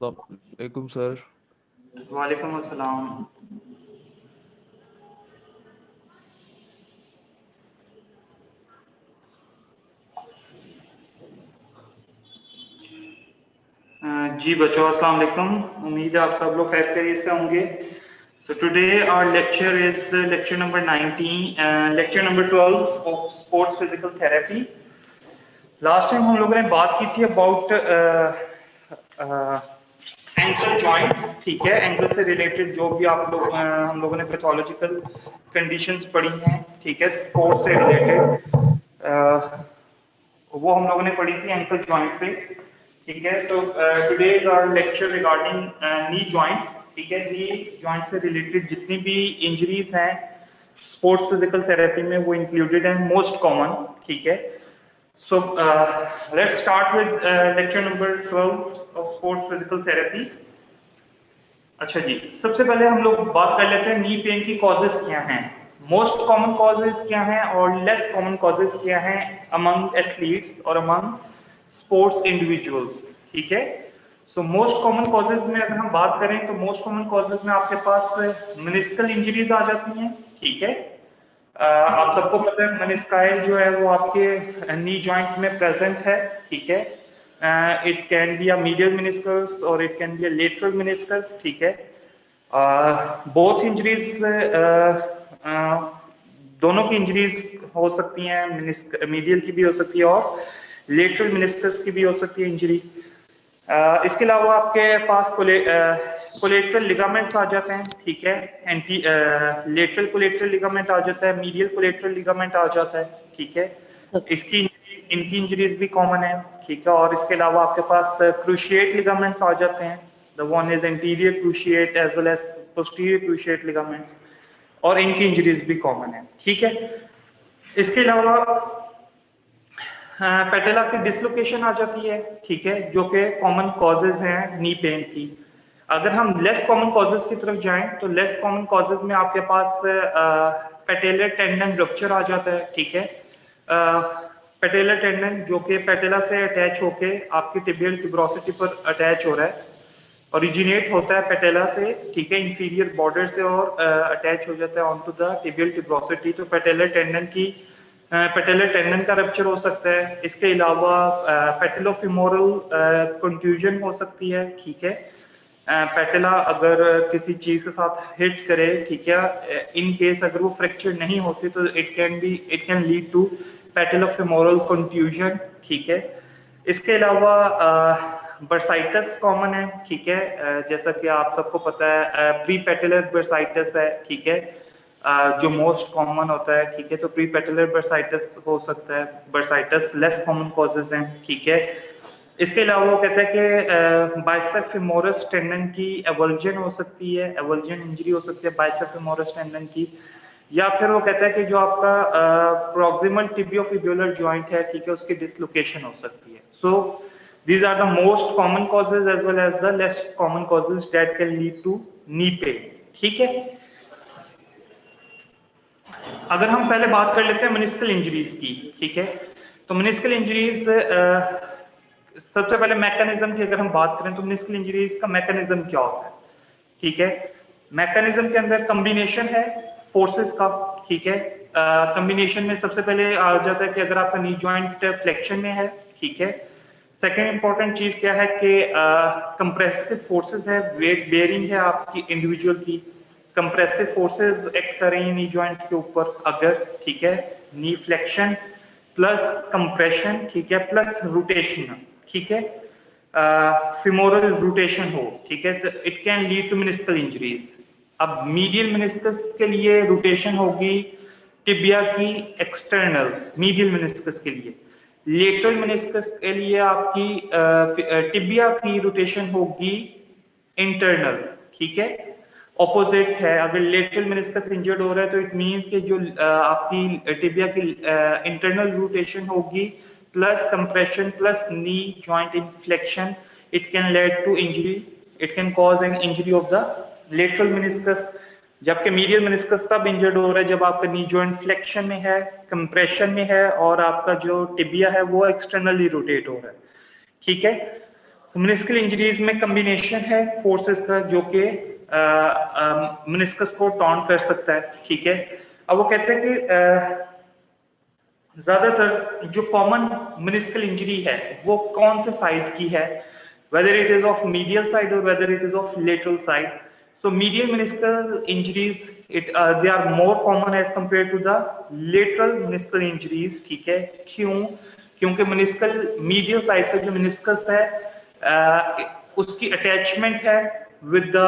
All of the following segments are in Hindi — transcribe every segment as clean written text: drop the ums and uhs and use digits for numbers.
वालेकुम सर। वालेकुम अस्सलाम। जी बच्चों अस्सलाम वालेकुम, उम्मीद है आप सब लोग खैरियत से होंगे। So today our lecture is lecture number 19, lecture number 12 of sports physical therapy. Last time हम लोगों ने बात की थी अबाउट एंकल जॉइंट, ठीक है। एंकल से रिलेटेड जो भी आप लोग हम लोगों ने पैथोलॉजिकल कंडीशंस पढ़ी हैं, ठीक है, स्पोर्ट्स से रिलेटेड वो हम लोगों ने पढ़ी थी एंकल जॉइंट पे, ठीक है। तो today is our lecture regarding knee joint, ठीक है। नी जॉइंट से रिलेटेड जितनी भी इंजरीज हैं स्पोर्ट्स फिजिकल थेरेपी में वो इंक्लूडेड हैं, मोस्ट कॉमन, ठीक है। So let's start with lecture number 12 of sports physical therapy. अच्छा जी, सबसे पहले हम लोग बात कर लेते हैं नी पेन की कॉजेज क्या हैं, मोस्ट कॉमन कॉजेज क्या हैं और लेस कॉमन कॉजेज क्या हैं अमंग एथलीट्स और अमंग स्पोर्ट्स इंडिविजुअल्स, ठीक है। सो मोस्ट कॉमन कॉजेज में अगर हम बात करें तो मोस्ट कॉमन कॉजेज में आपके पास मेनिस्कल इंजरीज आ जाती हैं, ठीक है। आप सबको पता है मेनिस्काइल जो है वो आपके नी जॉइंट में प्रेजेंट है, ठीक है। It can be a medial meniscus और it can be a lateral meniscus, ठीक है। बोथ इंजरीज दोनों की इंजरीज हो सकती हैं, मीडियल की भी हो सकती है और लेटरल मेनिस्कस की भी हो सकती है इंजरी। इसके अलावा आपके पास कोलेटरल लिगामेंट्स आ जाते हैं, ठीक है। एंटी लेटरल कोलेटरल लिगामेंट आ जाता है, मीडियल कोलेटरल लिगामेंट आ जाता है, ठीक है। इनकी इंजरीज भी कॉमन है, ठीक है। और इसके अलावा आपके पास क्रूशिएट लिगामेंट्स आ जाते हैं, the one is anterior cruciate as well as posterior cruciate ligaments, और इनकी इंजरीज भी कॉमन है, ठीक है। इसके अलावा पेटेला की डिसलोकेशन आ जाती है, ठीक है, जो कि कॉमन कॉजेज हैं नी पेन की। अगर हम लेस कॉमन कॉजेज की तरफ जाएं तो लेस कॉमन कॉजेज में आपके पास पेटेलर टेंडन रप्चर आ जाता है, ठीक है। पेटेलर टेंडन जो कि पेटेला से अटैच होके आपकी टिबियल ट्यूबरोसिटी पर अटैच हो रहा है, ओरिजिनेट होता है पेटेला से, ठीक है, इंफीरियर बॉर्डर से, और अटैच हो जाता है on to the tibial tuberosity. तो पेटेलर टेंडन का रप्चर हो सकता है। इसके अलावा पेटेलोफिमोरल कंट्यूजन हो सकती है, ठीक है। पेटेला अगर किसी चीज के साथ हिट करे, ठीक है, इन केस अगर वो फ्रैक्चर नहीं होती तो it can lead to patellofemoral contusion, ठीक है। इसके अलावा बर्साइटस कॉमन है, ठीक है। जैसा कि आप सबको पता है प्री पेटेलर बर्साइटस है, ठीक है, जो मोस्ट कॉमन होता है, ठीक है। तो प्री पेटेलर बर्साइटस हो सकता है, बर्साइटस लेस कॉमन कॉजेज हैं, ठीक है। इसके अलावा वो कहते हैं कि बाइसेप फेमोरस टेंडन की एवल्जन हो सकती है, एवल्जन इंजरी हो सकती है बाइसेप फेमोरस टेंडन की। या फिर वो कहता है कि जो आपका प्रॉक्सिमल टिबियोफिब्युलर जॉइंट है, ठीक है, उसकी डिसलोकेशन हो सकती है। सो these are the most common causes as well as the less common causes that can lead to knee pain, ठीक है। अगर हम पहले बात कर लेते हैं मेनिस्कल इंजरीज की, ठीक है। तो मेनिस्कल इंजरीज सबसे पहले मैकेनिज्म की अगर हम बात करें तो मेनिस्कल इंजरीज का मैकेनिज्म क्या होता है, ठीक है। मैकेनिज्म के अंदर कॉम्बिनेशन है फोर्सेस का, ठीक है। कॉम्बिनेशन में सबसे पहले आ जाता है कि अगर आपका नी जॉइंट फ्लेक्शन में है, ठीक है। सेकेंड इंपॉर्टेंट चीज क्या है कि कंप्रेसिव फोर्सेस है, वेट बेयरिंग है आपकी इंडिविजुअल की, कंप्रेसिव फोर्सेस एक्ट कर रही हैं नी जॉइंट के ऊपर अगर, ठीक है, नी फ्लेक्शन प्लस कंप्रेशन, ठीक है, प्लस रोटेशन, ठीक है, फिमोरल रोटेशन हो, ठीक है, तो it can lead to meniscal injuries. अब मीडियल मेनिस्कस के लिए रोटेशन होगी टिबिया की एक्सटर्नल, मीडियल मेनिस्कस के लिए। लेटरल मेनिस्कस के लिए आपकी टिबिया की रोटेशन होगी इंटरनल, ठीक है, ऑपोजिट है। अगर लेटरल मेनिस्कस इंजर्ड हो रहा है तो इट मींस कि जो आपकी टिबिया की इंटरनल रोटेशन होगी plus compression plus knee joint in flexion, it can lead to injury, it can cause an injury of the lateral meniscus. जबकि मीडियल मेनिस्कस तब इंजर्ड हो रहा है जब आपका नी जॉइंट फ्लेक्शन में है, कंप्रेशन में है और आपका जो टिबिया है वो एक्सटर्नली रोटेट हो रहा है, ठीक है। मेनिस्कल इंजरीज में कॉम्बिनेशन है फोर्सेस का जो कि मेनिस्कस को टॉन्ट कर सकता है, ठीक है। अब वो कहते हैं कि ज्यादातर जो कॉमन मेनिस्कल इंजरी है वो कौन से साइड की है, whether it is of medial side और whether it is of lateral side. So medial meniscal injuries they are more common as compared to the lateral meniscal injuries, ठीक है। क्यों? क्योंकि मेनिस्कल मीडियल साइड का जो मेनिस्कस है उसकी अटैचमेंट है विद द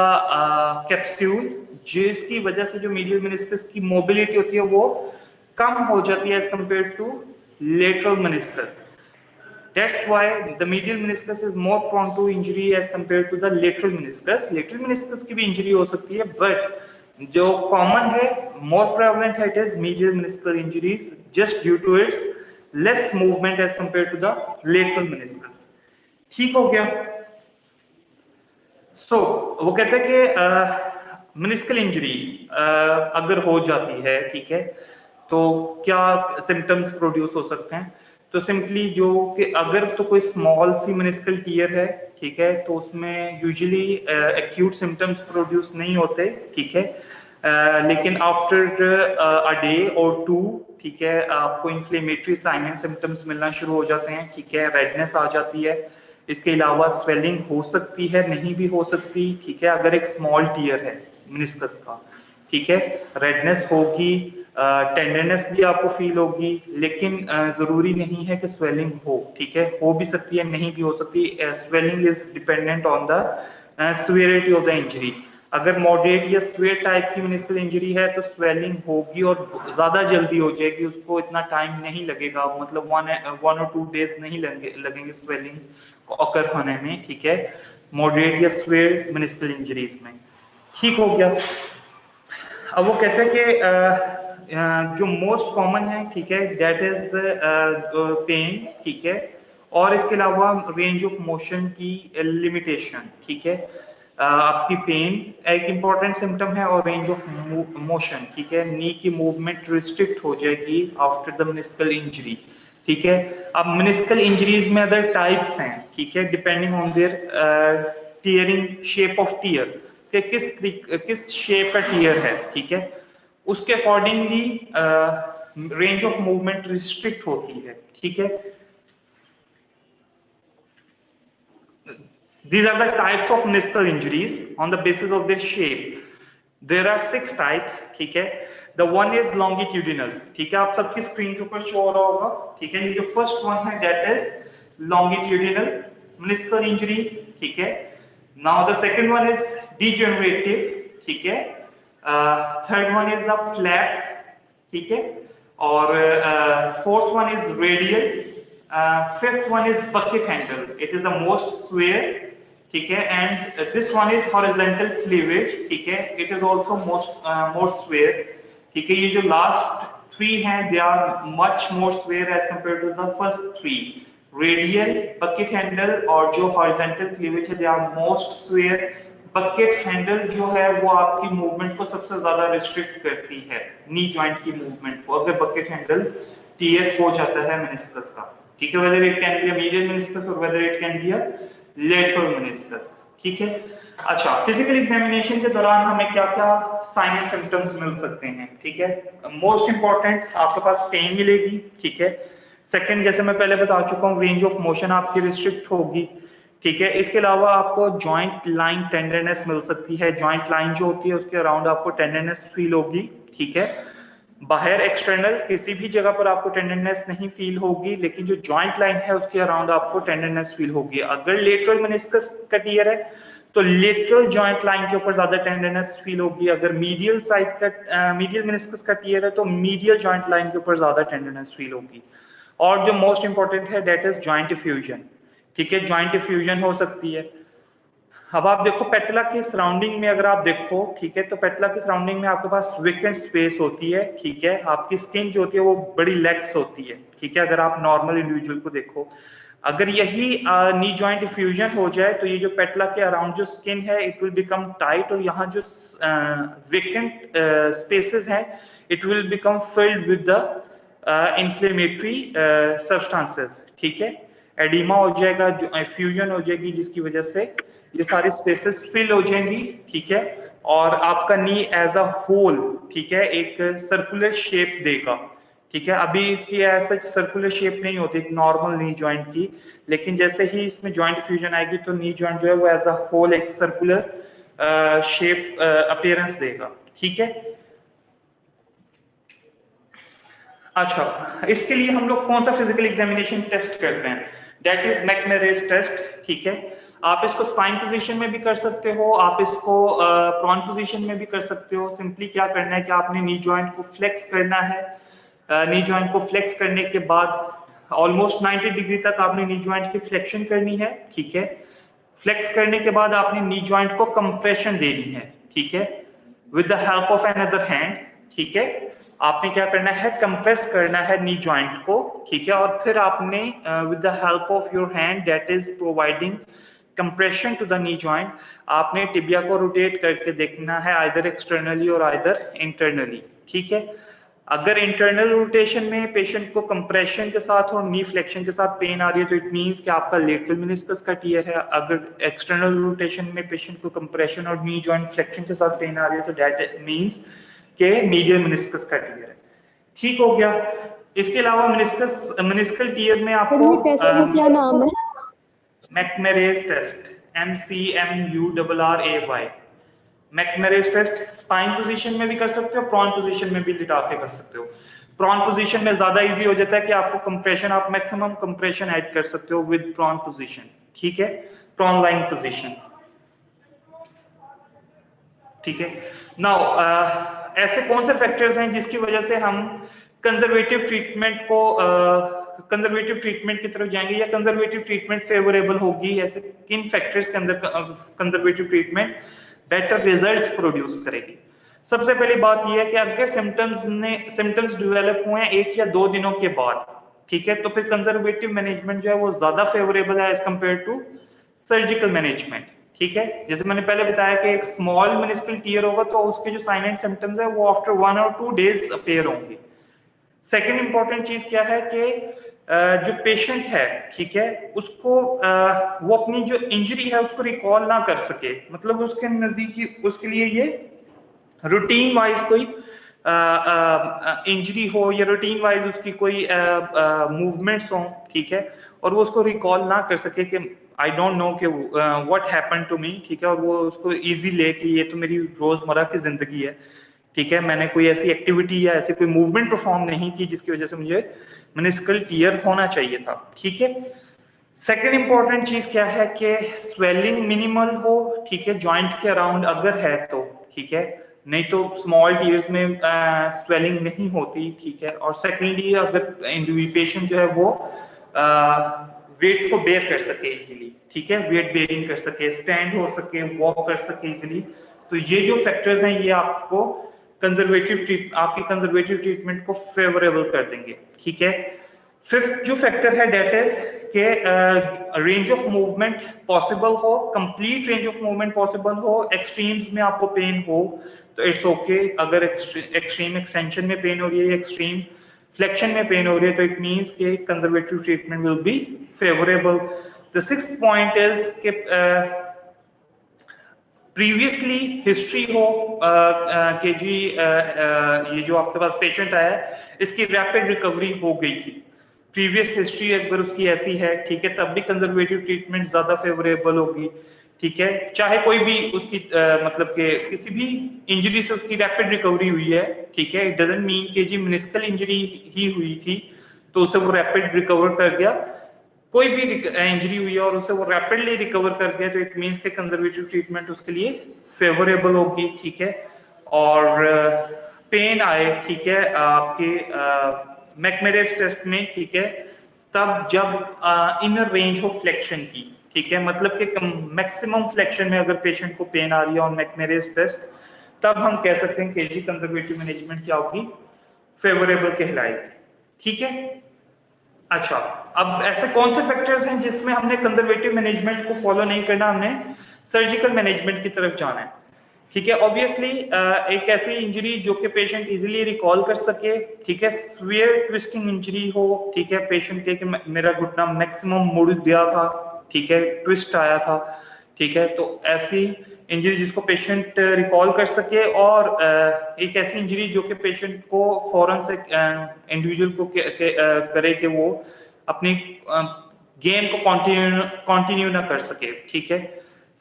कैप्सूल, जिसकी वजह से जो मीडियल मेनिस्कस की मोबिलिटी होती है वो कम हो जाती है as compare to lateral meniscus. That's why the medial meniscus is more prone to injury as compared to the lateral meniscus. Lateral meniscus की भी इंजरी हो सकती है, but जो कॉमन है, more prevalent है, it is medial meniscal injuries just due to its less movement as compared to the lateral meniscus. ठीक हो गया। So वो कहते हैं कि मेनिस्कल इंजरी अगर हो जाती है, ठीक है, तो क्या सिम्टम्स प्रोड्यूस हो सकते हैं। तो सिंपली जो कि अगर तो कोई स्मॉल सी मेनिस्कल टीयर है, ठीक है, तो उसमें यूजुअली एक्यूट सिम्टम्स प्रोड्यूस नहीं होते, ठीक है, लेकिन आफ्टर अ डे और टू, ठीक है, आपको इन्फ्लेमेटरी साइन एंड सिम्टम्स मिलना शुरू हो जाते हैं, ठीक है, रेडनेस आ जाती है। इसके अलावा स्वेलिंग हो सकती है, नहीं भी हो सकती, ठीक है, अगर एक स्मॉल टीयर है मेनिस्कस का, ठीक है, रेडनेस होगी, टेंडरनेस भी आपको फील होगी, लेकिन जरूरी नहीं है कि स्वेलिंग हो, ठीक है, हो भी सकती है, नहीं भी हो सकती। Swelling is dependent on the severity of the injury. अगर मॉडरेट या सीवियर टाइप की मेनिस्कल इंजरी है तो स्वेलिंग होगी और ज्यादा जल्दी हो जाएगी, उसको इतना टाइम नहीं लगेगा, मतलब 1 और 2 डेज नहीं लगेंगे स्वेलिंग ऑकर होने में, ठीक है, मॉडरेट या सीवियर मेनिस्कल इंजरीज में। ठीक हो गया। अब वो कहते हैं कि जो मोस्ट कॉमन है, ठीक है, दैट इज पेन, ठीक है, और इसके अलावा रेंज ऑफ मोशन की लिमिटेशन, ठीक है। आपकी पेन एक इंपॉर्टेंट सिम्टम है और रेंज ऑफ मोशन, ठीक है, नी की मूवमेंट रिस्ट्रिक्ट हो जाएगी आफ्टर द मेनिस्कल इंजरी, ठीक है। अब मेनिस्कल इंजरीज में अदर टाइप्स हैं, ठीक है, depending on their tearing shape of tear, कि किस शेप का टीयर है, ठीक है, उसके accordingly range of movement restrict होती है, ठीक है। These are the types of meniscal injuries on the basis of their shape. There are 6 types, ठीक है। The one is longitudinal, ठीक है, आप सबकी स्क्रीन के ऊपर शो हो रहा होगा, ठीक है। ये जो फर्स्ट वन है that is longitudinal meniscal injury, ठीक है। Now the second one is degenerative, ठीक है। Third one is a flap, ठीक है, और fourth one is radial, fifth one is bucket handle, it is the most severe, ठीक है, and this one is horizontal cleavage, ठीक है, it is also more severe, ठीक है। ये जो last 3 हैं they are much more severe as compared to the first 3, radial, bucket handle और जो हॉरिजॉन्टल क्लीवेज है they are most severe। Bucket handle जो है वो आपकी मूवमेंट को सबसे ज्यादा रिस्ट्रिक्ट करती है, नी जॉइंट की मूवमेंट को, अगर बकेट हैंडल टीयर हो जाता है मेनिस्कस का, ठीक है, whether it can be a medial meniscus और whether it can be a lateral meniscus, ठीक है। अच्छा, फिजिकल एग्जामिनेशन के दौरान हमें क्या क्या साइन एंड सिम्टम्स मिल सकते हैं, ठीक है। मोस्ट इंपॉर्टेंट, आपके पास पेन मिलेगी, ठीक है। सेकंड, जैसे मैं पहले बता चुका हूँ, रेंज ऑफ मोशन आपकी रिस्ट्रिक्ट होगी, ठीक है। इसके अलावा आपको जॉइंट लाइन टेंडरनेस मिल सकती है, जॉइंट लाइन जो होती है उसके अराउंड आपको टेंडरनेस फील होगी, ठीक है। बाहर एक्सटर्नल किसी भी जगह पर आपको टेंडरनेस नहीं फील होगी, लेकिन जो जॉइंट लाइन है उसके अराउंड आपको टेंडरनेस फील होगी। अगर लेटरल मेनिस्कस का टियर है तो लेटरल जॉइंट लाइन के ऊपर ज्यादा टेंडरनेस फील होगी। अगर मीडियल साइड का मीडियल मेनिस्कस का टियर है तो मीडियल जॉइंट लाइन के ऊपर ज्यादा टेंडरनेस फील होगी। और जो मोस्ट इंपॉर्टेंट है दैट इज जॉइंट डिफ्यूजन, ठीक है। जॉइंट डिफ्यूजन हो सकती है। अब आप देखो पेटला के सराउंडिंग में अगर आप देखो, ठीक है, तो पेटला के सराउंडिंग में आपके पास वेकेंट स्पेस होती है, ठीक है। आपकी स्किन जो होती है वो बड़ी लेग्स होती है, ठीक है। अगर आप नॉर्मल इंडिविजुअल को देखो, अगर यही नी जॉइंट डिफ्यूजन हो जाए तो ये जो पेटला के अराउंड जो स्किन है इट विल बिकम टाइट, और यहाँ जो वेकेंट स्पेसेस हैं it will become filled with the inflammatory substances, ठीक है। एडिमा हो जाएगा, जो फ्यूजन हो जाएगी, जिसकी वजह से ये सारी स्पेसेस फिल हो जाएंगी, ठीक है। और आपका नी एज अ होल, ठीक है, एक सर्कुलर शेप देगा, ठीक है। अभी इसकी ऐसा सर्कुलर शेप नहीं होती नॉर्मल नी जॉइंट की, लेकिन जैसे ही इसमें जॉइंट फ्यूजन आएगी तो नी जॉइंट जो है वो एज अ होल एक सर्कुलर शेप अपीयरेंस देगा, ठीक है। अच्छा, इसके लिए हम लोग कौन सा फिजिकल एग्जामिनेशन टेस्ट करते हैं, दैट इज मैकमेरेज टेस्ट, ठीक है। आप इसको स्पाइन पोजीशन में भी कर सकते हो, आप इसको प्रॉन पोजीशन में भी कर सकते हो। सिंपली क्या करना है कि आपने नी जॉइंट को फ्लेक्स करना है। नी जॉइंट को फ्लेक्स करने के बाद ऑलमोस्ट 90 डिग्री तक आपने नी जॉइंट की फ्लेक्शन करनी है, ठीक है। फ्लेक्स करने के बाद आपने नी जॉइंट को कंप्रेशन देनी है, ठीक है, with the help of another hand, ठीक है। आपने क्या करना है, कंप्रेस करना है नी जॉइंट को, ठीक है। और फिर आपने with the help of your hand that is providing compression to the knee joint, आपने टिबिया को रोटेट करके देखना है, आइदर एक्सटर्नली और आइदर इंटरनली, ठीक है। अगर इंटरनल रोटेशन में पेशेंट को कंप्रेशन के साथ और नी फ्लेक्शन के साथ पेन आ रही है तो इट मींस कि आपका लेटरल मेनिस्कस का टियर है। अगर एक्सटर्नल रोटेशन में पेशेंट को कंप्रेशन और नी जॉइंट फ्लेक्शन के साथ पेन आ रही है तो दैट मींस के मीडियल मेनिस्कस का टियर है, ठीक हो गया। इसके अलावा मेनिस्कल टियर में सर आपको ये टेस्ट का क्या नाम है? McMurray's test, MCMURRAY। McMurray's test supine position में भी कर सकते हो, प्रॉन पोजीशन में भी लिटा के कर सकते हो। प्रॉन पोजीशन में ज्यादा इजी हो जाता है कि आपको कंप्रेशन, आप मैक्सिमम कंप्रेशन ऐड कर सकते हो विद प्रॉन पोजीशन, ठीक है, प्रॉन लाइन पोजीशन, ठीक है। नाउ ऐसे कौन से फैक्टर्स हैं जिसकी वजह से हम कंजर्वेटिव ट्रीटमेंट को कंजर्वेटिव ट्रीटमेंट की तरफ जाएंगे या कंजर्वेटिव ट्रीटमेंट फेवरेबल होगी, ऐसे किन फैक्टर्स के अंदर conservative treatment better results produce करेगी। सबसे पहली बात यह है कि अगर सिम्टम्स डेवलप हुए हैं 1 या 2 दिनों के बाद, ठीक है, तो फिर कंजर्वेटिव मैनेजमेंट जो है वो ज्यादा फेवरेबल है as compare to surgical management, ठीक है। जैसे मैंने पहले बताया कि एक स्मॉल मेनिस्कल टियर होगा तो उसके जो साइन एंड सिम्टम्स है वो आफ्टर 1 और 2 डेज अपीयर होंगे। सेकेंड इंपॉर्टेंट चीज क्या है कि जो पेशेंट है, ठीक है, उसको वो अपनी जो इंजरी है उसको रिकॉल ना कर सके, मतलब उसके नजदीकी उसके लिए ये रूटीन वाइज कोई इंजरी हो या रूटीन वाइज उसकी कोई मूवमेंट्स हो, ठीक है, और वो उसको रिकॉल ना कर सके कि आई डोंट नो कि व्हाट हैपेंड टू मी, ठीक है, और वो उसको इजी ले कि ये तो मेरी रोजमर्रा की जिंदगी है, ठीक है, मैंने कोई ऐसी एक्टिविटी या ऐसी कोई मूवमेंट परफॉर्म नहीं की जिसकी वजह से मुझे मेनिस्कल टियर होना चाहिए था, ठीक है। सेकेंड इंपॉर्टेंट चीज क्या है कि स्वेलिंग मिनिमल हो, ठीक है, जॉइंट के अराउंड अगर है तो, ठीक है, नहीं तो स्मॉल टियर्स में स्वेलिंग नहीं होती, ठीक है। और सेकेंडली अगर पेशेंट जो है वो वेट को बेयर कर सके इजीली, ठीक है, वेट बेयरिंग कर सके, स्टैंड हो सके, वॉक कर सके इजीली, तो ये जो फैक्टर्स हैं ये आपको आपकी कंजर्वेटिव ट्रीटमेंट को फेवरेबल कर देंगे, ठीक है। फिफ्थ जो फैक्टर है डेट इज के रेंज ऑफ मूवमेंट पॉसिबल हो, complete range of movement possible हो, एक्सट्रीम्स में आपको पेन हो तो इट्स ओके। अगर एक्सट्रीम एक्सटेंशन में पेन हो रही है, एक्सट्रीम फ्लेक्शन में पेन हो रही है तो इट मींस के conservative treatment will be favourable. The sixth point is कि प्रीवियसली हिस्ट्री हो कि जी ये जो आपके पास पेशेंट आया है इसकी रैपिड रिकवरी हो गई थी, प्रीवियस हिस्ट्री अगर उसकी ऐसी है, ठीक है, तब भी कंजर्वेटिव ट्रीटमेंट ज्यादा फेवरेबल होगी, ठीक है, चाहे कोई भी उसकी मतलब कि किसी भी इंजरी से उसकी रैपिड रिकवरी हुई है, ठीक है, इट डजंट मीन कि जी मिनिस्कल इंजरी ही हुई थी तो उसे वो रैपिड रिकवर कर गया, कोई भी इंजरी हुई है और उसे वो रैपिडली रिकवर कर गया तो इट मींस के कंजर्वेटिव ट्रीटमेंट उसके लिए फेवरेबल होगी, ठीक है। और पेन आए, ठीक है, आपके मैकमेरेस टेस्ट में, ठीक है, तब जब इनर रेंज ऑफ फ्लेक्शन की, ठीक है, मतलब कि मैक्सिमम फ्लेक्शन में अगर पेशेंट को पेन आ रही है ऑन मैकमेरेस टेस्ट, तब हम कह सकते हैं कि जी कंजर्वेटिव मैनेजमेंट क्या होगी, फेवरेबल कहलाएगी, ठीक है। अच्छा, अब ऐसे कौन से फैक्टर्स हैं जिसमें हमने कंजर्वेटिव मैनेजमेंट को फॉलो नहीं करना, हमने सर्जिकल मैनेजमेंट की तरफ जाना है, ठीक है। ऑब्वियसली एक ऐसी इंजरी जो कि पेशेंट इजीली रिकॉल कर सके, ठीक है, स्वियर ट्विस्टिंग इंजरी हो, ठीक है, पेशेंट के कि मेरा घुटना मैक्सिमम मुड़ गया था, ठीक है, ट्विस्ट आया था, ठीक है, तो ऐसी इंजरी जिसको पेशेंट रिकॉल कर सके, और एक ऐसी इंजरी जो कि पेशेंट को फौरन से इंडिविजुअल को करे कि वो अपनी गेम को कंटिन्यू ना कर सके, ठीक है,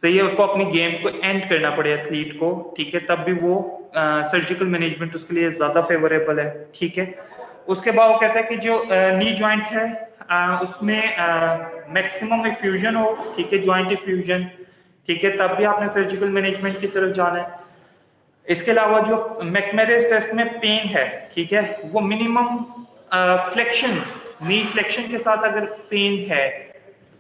सही है, उसको अपनी गेम को एंड करना पड़े एथलीट को, ठीक है, तब भी वो सर्जिकल मैनेजमेंट उसके लिए ज्यादा फेवरेबल है, ठीक है। उसके बाद वो कहता है कि जो नी जॉइंट है उसमें मैक्सिमम इफ्यूजन हो, ठीक है, जॉइंट इफ्यूजन, ठीक है, तब भी आपने सर्जिकल मैनेजमेंट की तरफ जाना है। इसके अलावा जो मैकमेरेस टेस्ट में पेन है, ठीक है, वो मिनिमम फ्लेक्शन, नी फ्लेक्शन के साथ अगर पेन है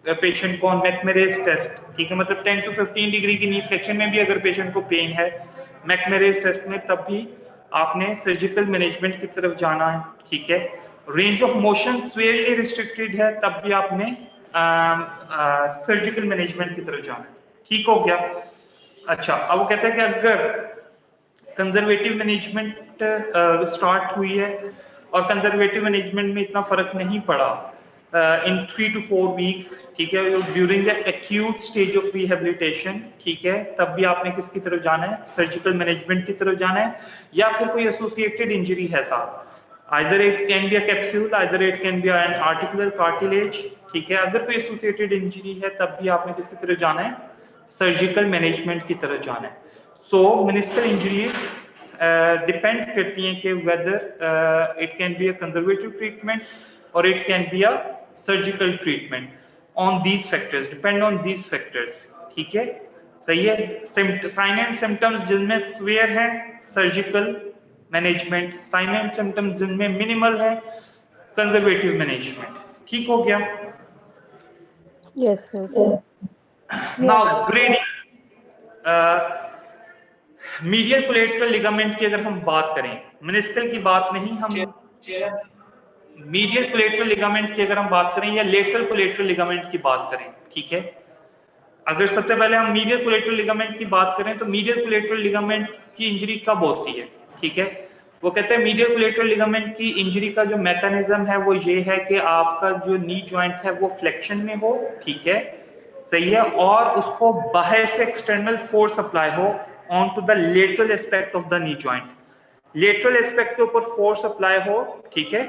पेशेंट को मैकमेरेस टेस्ट, ठीक है, मतलब 10 to 15 डिग्री की नी फ्लेक्शन में भी अगर पेशेंट को पेन है मैकमेरेस टेस्ट में, तब भी आपने सर्जिकल मैनेजमेंट की तरफ जाना है, ठीक है। रेंज ऑफ मोशन स्वेयरली रिस्ट्रिक्टेड है, तब भी आपने सर्जिकल मैनेजमेंट की तरफ जाना है, ठीक हो गया। अच्छा, अब वो कहते हैं कि अगर कंजर्वेटिव मैनेजमेंट स्टार्ट हुई है और कंजर्वेटिव मैनेजमेंट में इतना फर्क नहीं पड़ा इन 3 to 4 वीक्स, ठीक है, during the acute stage of rehabilitation, ठीक है, तब भी आपने किसकी तरफ जाना है, सर्जिकल मैनेजमेंट की तरफ जाना है, या फिर कोई एसोसिएटेड इंजरी है साथ, either it can be a capsule, either it can be an articular cartilage, ठीक है, अगर कोई एसोसिएटेड इंजरी है तब भी आपने किसकी तरफ जाना है, सर्जिकल मैनेजमेंट की तरफ जाना है। सो मिनिस्कल इंजरीज डिपेंड करती हैं कि whether it can be a conservative treatment और it can be a surgical treatment on these factors, depend on these factors, ठीक है, सही है। साइन एंड सिम्टम्स जिनमें स्वेयर है, surgical management, sign and symptoms जिनमें मिनिमल है, कंजर्वेटिव मैनेजमेंट, ठीक हो गया। Yes, sir. Now grading, medial collateral ligament की अगर हम बात करें, मेनिस्कल की बात नहीं, हम मीडियल कोलेटरल लिगामेंट की अगर हम बात करें या लेटरल कोलेटरल लिगामेंट की बात करें, ठीक है, अगर सबसे पहले हम मीडियल कोलेटरल लिगामेंट की बात करें तो मीडियल कोलेटरल लिगामेंट की इंजरी कब होती है, ठीक है, वो कहते हैं मीडियल कोलेटरल लिगामेंट की इंजरी का जो मैकेनिज्म है वो ये है कि आपका जो नी जॉइंट है वो फ्लेक्शन में हो, ठीक है, सही है, और उसको बाहर से एक्सटर्नल फोर्स अप्लाई हो on to the lateral aspect of the knee joint, lateral aspect के ऊपर फोर्स अप्लाई हो, ठीक है,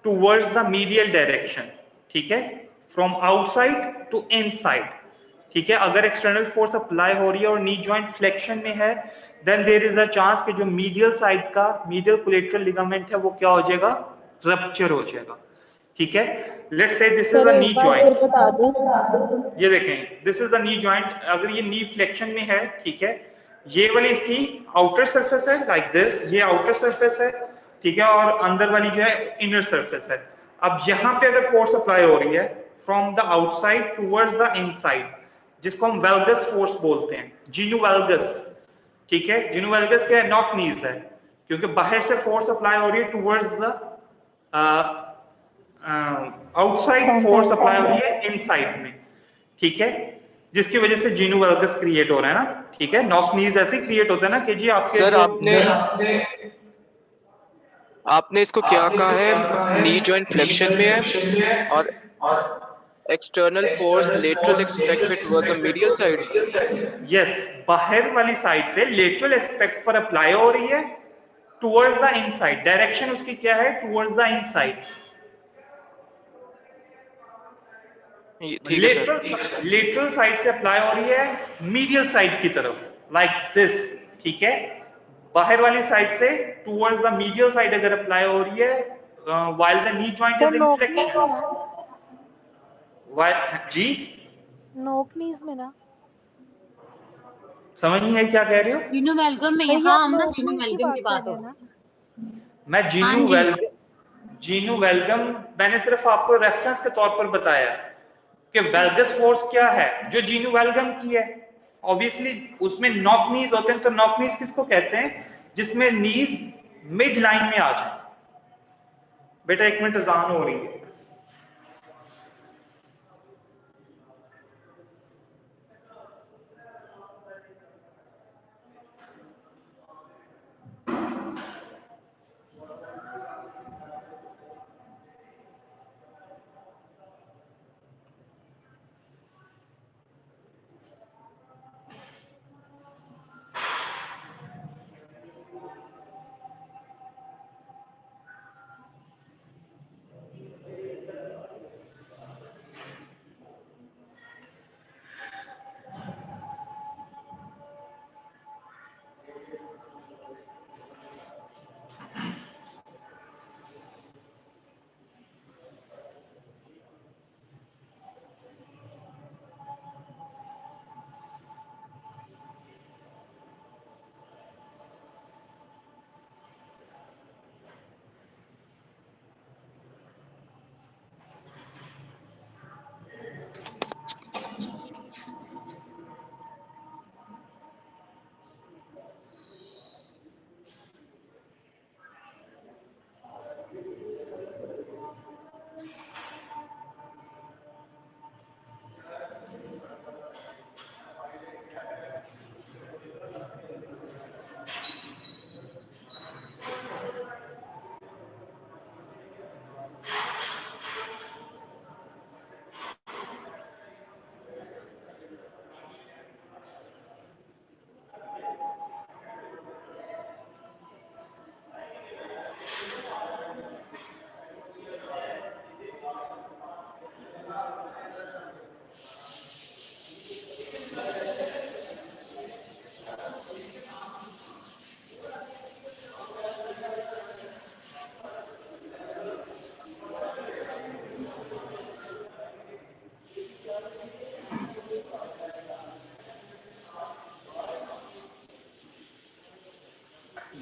टूवर्ड्स द मीडियल डायरेक्शन, ठीक है, फ्रॉम आउटसाइड टू इनसाइड, ठीक है, अगर एक्सटर्नल फोर्स अप्लाई हो रही है और नी जॉइंट फ्लेक्शन में है, then there is a chance कि जो मीडियल साइड का मीडियल कोलेटरल लिगामेंट है वो क्या हो जाएगा, रप्चर हो जाएगा, ठीक है। Let's say this is sir a knee एक बार जॉइंट, फिर बता दूं। ये देखें this is the knee joint, अगर ये नी फ्लेक्शन में है, ठीक है, ये वाली इसकी आउटर सरफेस है लाइक दिस, ये आउटर सरफेस है, ठीक है, और अंदर वाली जो है इनर सरफेस है। अब यहाँ पे अगर फोर्स अप्लाई हो रही है from the outside towards the inside, जिसको हम वेल्गस फोर्स बोलते हैं, जीनू वेल्गस, ठीक है, जीनू वेल्गस क्या है, नॉट नीज है, क्योंकि बाहर से फोर्स अप्लाई हो रही है towards the outside, force apply हो रही है इनसाइड में, ठीक है, जिसकी वजह से जीनू वेल्गस क्रिएट हो रहा है ना, ठीक है, नॉक नीज ऐसे क्रिएट होता है ना कि जी आपके सर जो आपने इसको क्या कहा है, नी जॉइंट फ्लेक्शन में है और external force lateral aspect towards the medial side. Yes, बाहर वाली साइड से लेटरल एस्पेक्ट पर अप्लाई हो रही है टुवर्ड्स द इनसाइड। डायरेक्शन उसकी क्या है? Towards the inside. ठीक है सर। लेटरल साइड से अप्लाई हो रही है मीडियल साइड की तरफ, लाइक दिस, ठीक है। बाहर वाली साइड से टुवर्ड्स द मीडियल साइड अगर अप्लाई हो रही है व्हाइल द नी जॉइंट तो इज इन नोक नीज फ्लेक्शन। में ना, जी नोक नीज में ना, समझ नहीं आई क्या कह रहे हो? जीनू वेलकम में भैया हाँ, आप हम ना नोक जीनू नीज की वेलकम बात की कर बात रहे हो हैं ना? मैं हाँ जी। जीनू वेलकम मैंने सिर्फ आपको रेफरेंस के तौर पर बताया कि वेल्गस फोर्स क्या है जो जीनू वेलकम की है। ऑब्वियसली उसमें नॉक नीज होते हैं, तो नॉक नीज किसको कहते हैं? जिसमें नीज मिड लाइन में आ जाए। बेटा एक मिनट अजान हो रही है।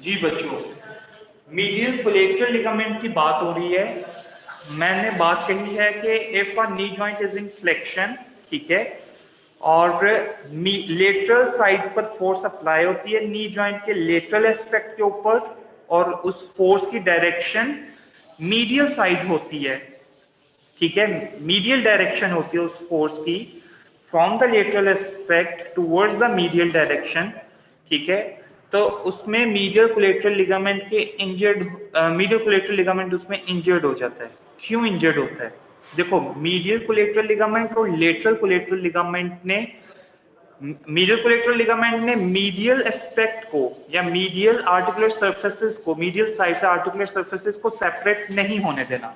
जी बच्चों, मीडियल कोलेटरल लिगामेंट की बात हो रही है। मैंने बात कही है कि if a knee joint is in flexion, ठीक है, और लेटरल साइड पर फोर्स अप्लाई होती है नी जॉइंट के लेटरल एस्पेक्ट के ऊपर, और उस फोर्स की डायरेक्शन मीडियल साइड होती है, ठीक है। मीडियल डायरेक्शन होती है उस फोर्स की from the lateral aspect towards the medial direction, ठीक है। तो उसमें मीडियल कोलेटरल लिगामेंट के मीडियल कोलेटरल लिगामेंट उसमें इंजर्ड हो जाता है। क्यों इंजर्ड होता है? देखो, मीडियल कोलेटरल लिगामेंट और लेटरल कोलेटरल लिगामेंट ने मीडियल एस्पेक्ट को या मीडियल आर्टिकुलर सर्फेसेस को, मीडियल साइड से आर्टिकुलर सर्फेसेस को सेपरेट नहीं होने देना,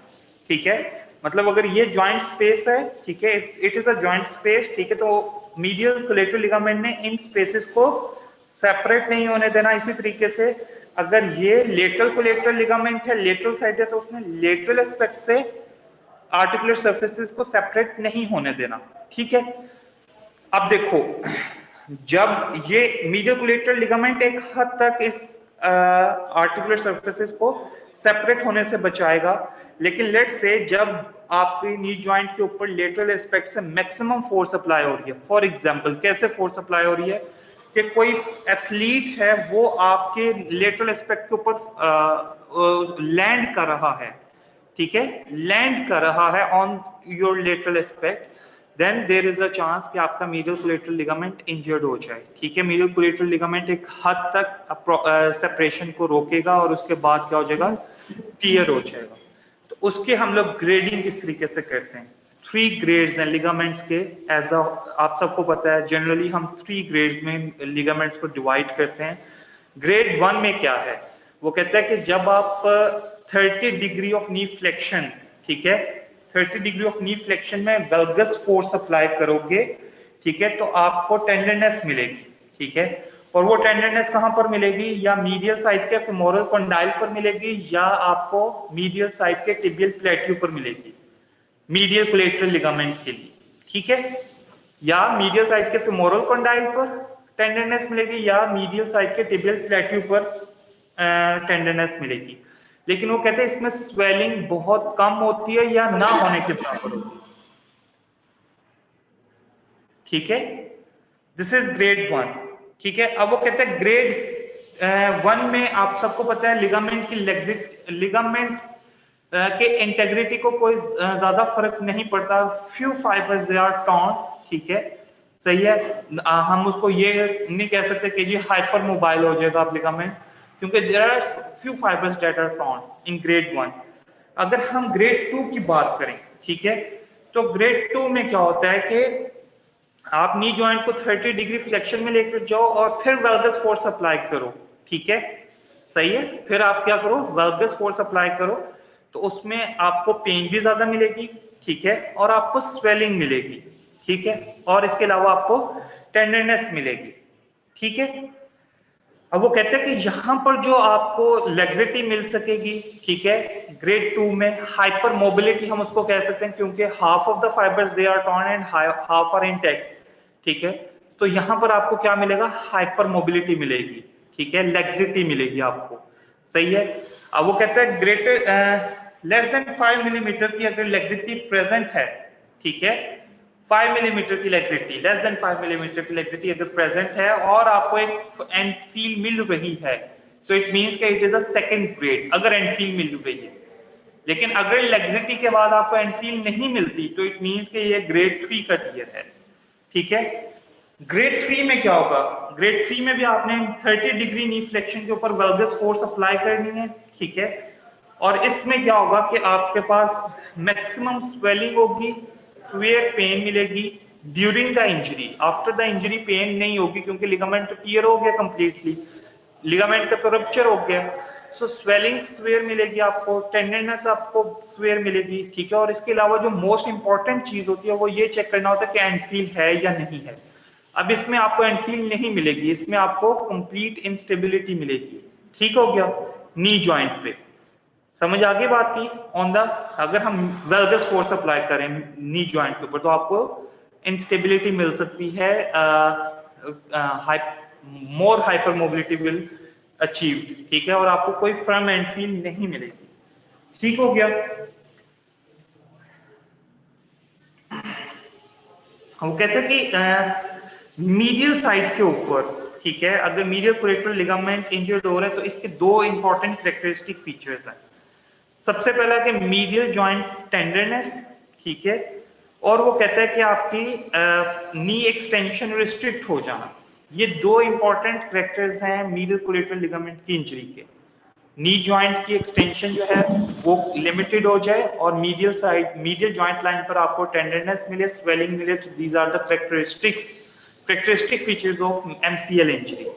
ठीक है। मतलब अगर ये जॉइंट स्पेस है, ठीक है, it is a joint space, ठीक है, तो मीडियल कोलेटरल लिगामेंट ने इन स्पेसेस को सेपरेट नहीं होने देना। इसी तरीके से अगर ये लेटरल कोलेटरल लिगामेंट है, लेटरल साइड है, तो उसमें लेटरल एस्पेक्ट से आर्टिकुलर सर्फेसेस को सेपरेट नहीं होने देना, ठीक है। अब देखो, जब ये मीडियल कोलेटरल लिगामेंट एक हद तक इस आर्टिकुलर सर्फेसेस को सेपरेट होने से बचाएगा, लेकिन लेट्स से जब आपकी नी जॉइंट के ऊपर लेटरल एस्पेक्ट से मैक्सिमम फोर्स अप्लाई हो रही है, फॉर एग्जांपल कैसे फोर्स अप्लाई हो रही है कि कोई एथलीट है, वो आपके लेटरल एस्पेक्ट के ऊपर लैंड कर रहा है, ठीक है, लैंड कर रहा है on your lateral aspect, then there is a chance कि आपका मीडियल कोलेटरल लिगामेंट इंजर्ड हो जाए, ठीक है। मीडियल कोलेटरल लिगामेंट एक हद तक सेपरेशन को रोकेगा और उसके बाद क्या हो जाएगा, टियर हो जाएगा। तो उसके हम लोग ग्रेडिंग किस तरीके से करते हैं, 3 ग्रेड्स हैं लिगामेंट्स के। एज अ आप सबको पता है जनरली हम 3 ग्रेड्स में लिगामेंट्स को डिवाइड करते हैं। ग्रेड 1 में क्या है, वो कहता है कि जब आप 30 डिग्री ऑफ नी फ्लेक्शन, ठीक है, 30 डिग्री ऑफ नी फ्लेक्शन में वल्गस फोर्स अप्लाई करोगे, ठीक है, तो आपको टेंडरनेस मिलेगी, ठीक है। और वो टेंडरनेस कहां पर मिलेगी, या मीडियल साइड के फेमोरल कॉन्डाइल पर मिलेगी, या आपको मीडियल साइड के टिबियल प्लेट्यू पर मिलेगी, मीडियल कोलेटरल लिगामेंट के लिए, ठीक है। या मीडियल साइड के फेमोरल कॉन्डाइल पर टेंडरनेस मिलेगी, या मीडियल साइड के टिबियल प्लेट्यू पर टेंडरनेस मिलेगी। लेकिन वो कहते हैं इसमें स्वेलिंग बहुत कम होती है या ना होने के बराबर होती है, ठीक है। दिस इज ग्रेड 1, ठीक है। अब वो कहते हैं ग्रेड 1 में आप सबको पता है लिगामेंट की लिगामेंट के इंटेग्रिटी को कोई ज्यादा फर्क नहीं पड़ता। Few fibres they are torn, ठीक है, सही है। हम उसको ये नहीं कह सकते कि जी हाइपर मोबाइल हो जाएगा आप लिगामेंट, क्योंकि there are few fibres that are torn in grade 1। अगर हम ग्रेड 2 की बात करें, ठीक है, तो ग्रेड 2 में क्या होता है कि आप नी जॉइंट को 30 डिग्री फ्लेक्शन में लेकर जाओ और फिर वल्गस फोर्स अप्लाई करो, ठीक है, सही है। फिर आप क्या करो, वल्गस फोर्स अप्लाई करो, तो उसमें आपको पेन भी ज्यादा मिलेगी, ठीक है, और आपको स्वेलिंग मिलेगी, ठीक है, और इसके अलावा आपको टेंडरनेस मिलेगी, ठीक है। अब वो कहते हैं कि यहां पर जो आपको लेग्जिटी मिल सकेगी, ठीक है, ग्रेड 2 में हाइपर मोबिलिटी हम उसको कह सकते हैं, क्योंकि half of the fibres they are torn and half are intact, ठीक है। तो यहां पर आपको क्या मिलेगा, हाइपर मोबिलिटी मिलेगी, ठीक है, लेग्जिटी मिलेगी आपको, सही है। अब वो कहते हैं ग्रेटर लेस देन 5 मिलीमीटर की अगर लेग्जिटी प्रेजेंट है, ठीक है, 5 मिलीमीटर की लेग्जिटी, लेस देन 5 मिलीमीटर की लेग्जिटी अगर प्रेजेंट है और आपको एक एंड फील मिल रही है, तो इट मींस कि it is a second grade, अगर एंड फील मिल रही है। लेकिन अगर लेग्जिटी के बाद आपको एंड फील नहीं मिलती, तो इट मींस कि ये ग्रेड 3 का टियर है, ठीक है। ग्रेड 3 में क्या होगा, ग्रेड 3 में भी आपने 30 डिग्री नी फ्लेक्शन के ऊपर वल्गस फोर्स अप्लाई करनी है, ठीक है। और इसमें क्या होगा कि आपके पास मैक्सिमम स्वेलिंग होगी, स्वेयर पेन मिलेगी during the injury. After the injury pain नहीं होगी, क्योंकि लिगामेंट तो टियर हो गया कंप्लीटली, लिगामेंट का तो रप्चर हो गया। सो स्वेलिंग स्वेयर मिलेगी आपको, टेंडरनेस आपको स्वेयर मिलेगी, ठीक है। और इसके अलावा जो मोस्ट इंपॉर्टेंट चीज होती है वो ये चेक करना होता है कि एंड फील है या नहीं है। अब इसमें आपको एंड फील नहीं मिलेगी, इसमें आपको कंप्लीट इंस्टेबिलिटी मिलेगी, ठीक हो गया, नी जॉइंट पे। समझ आ गई बात की ऑन द, अगर हम वल्गस फोर्स अप्लाई करें नी जॉइंट के ऊपर तो आपको इंस्टेबिलिटी मिल सकती है, मोर हाइपर मोबिलिटी विल अचीव्ड, ठीक है, और आपको कोई फर्म एंड फील नहीं मिलेगी, ठीक हो गया। हम कहते हैं कि मीडियल साइड के ऊपर, ठीक है, अगर मीडियल कोलेटरल लिगामेंट इंजर्ड हो रहा है तो इसके दो इंपॉर्टेंट कैरेक्टरिस्टिक फीचर्स हैं। सबसे पहला कि मीडियल जॉइंट टेंडरनेस, ठीक है, और वो कहता है कि आपकी नी एक्सटेंशन रिस्ट्रिक्ट हो जाना। ये दो इंपॉर्टेंट कैरेक्टर्स हैं मीडियल कोलेटरल लिगामेंट की इंजरी के। नी जॉइंट की एक्सटेंशन जो है वो लिमिटेड हो जाए और medial side, medial joint line पर आपको टेंडरनेस मिले, स्वेलिंग मिले, तो these are the characteristic features of MCL injury.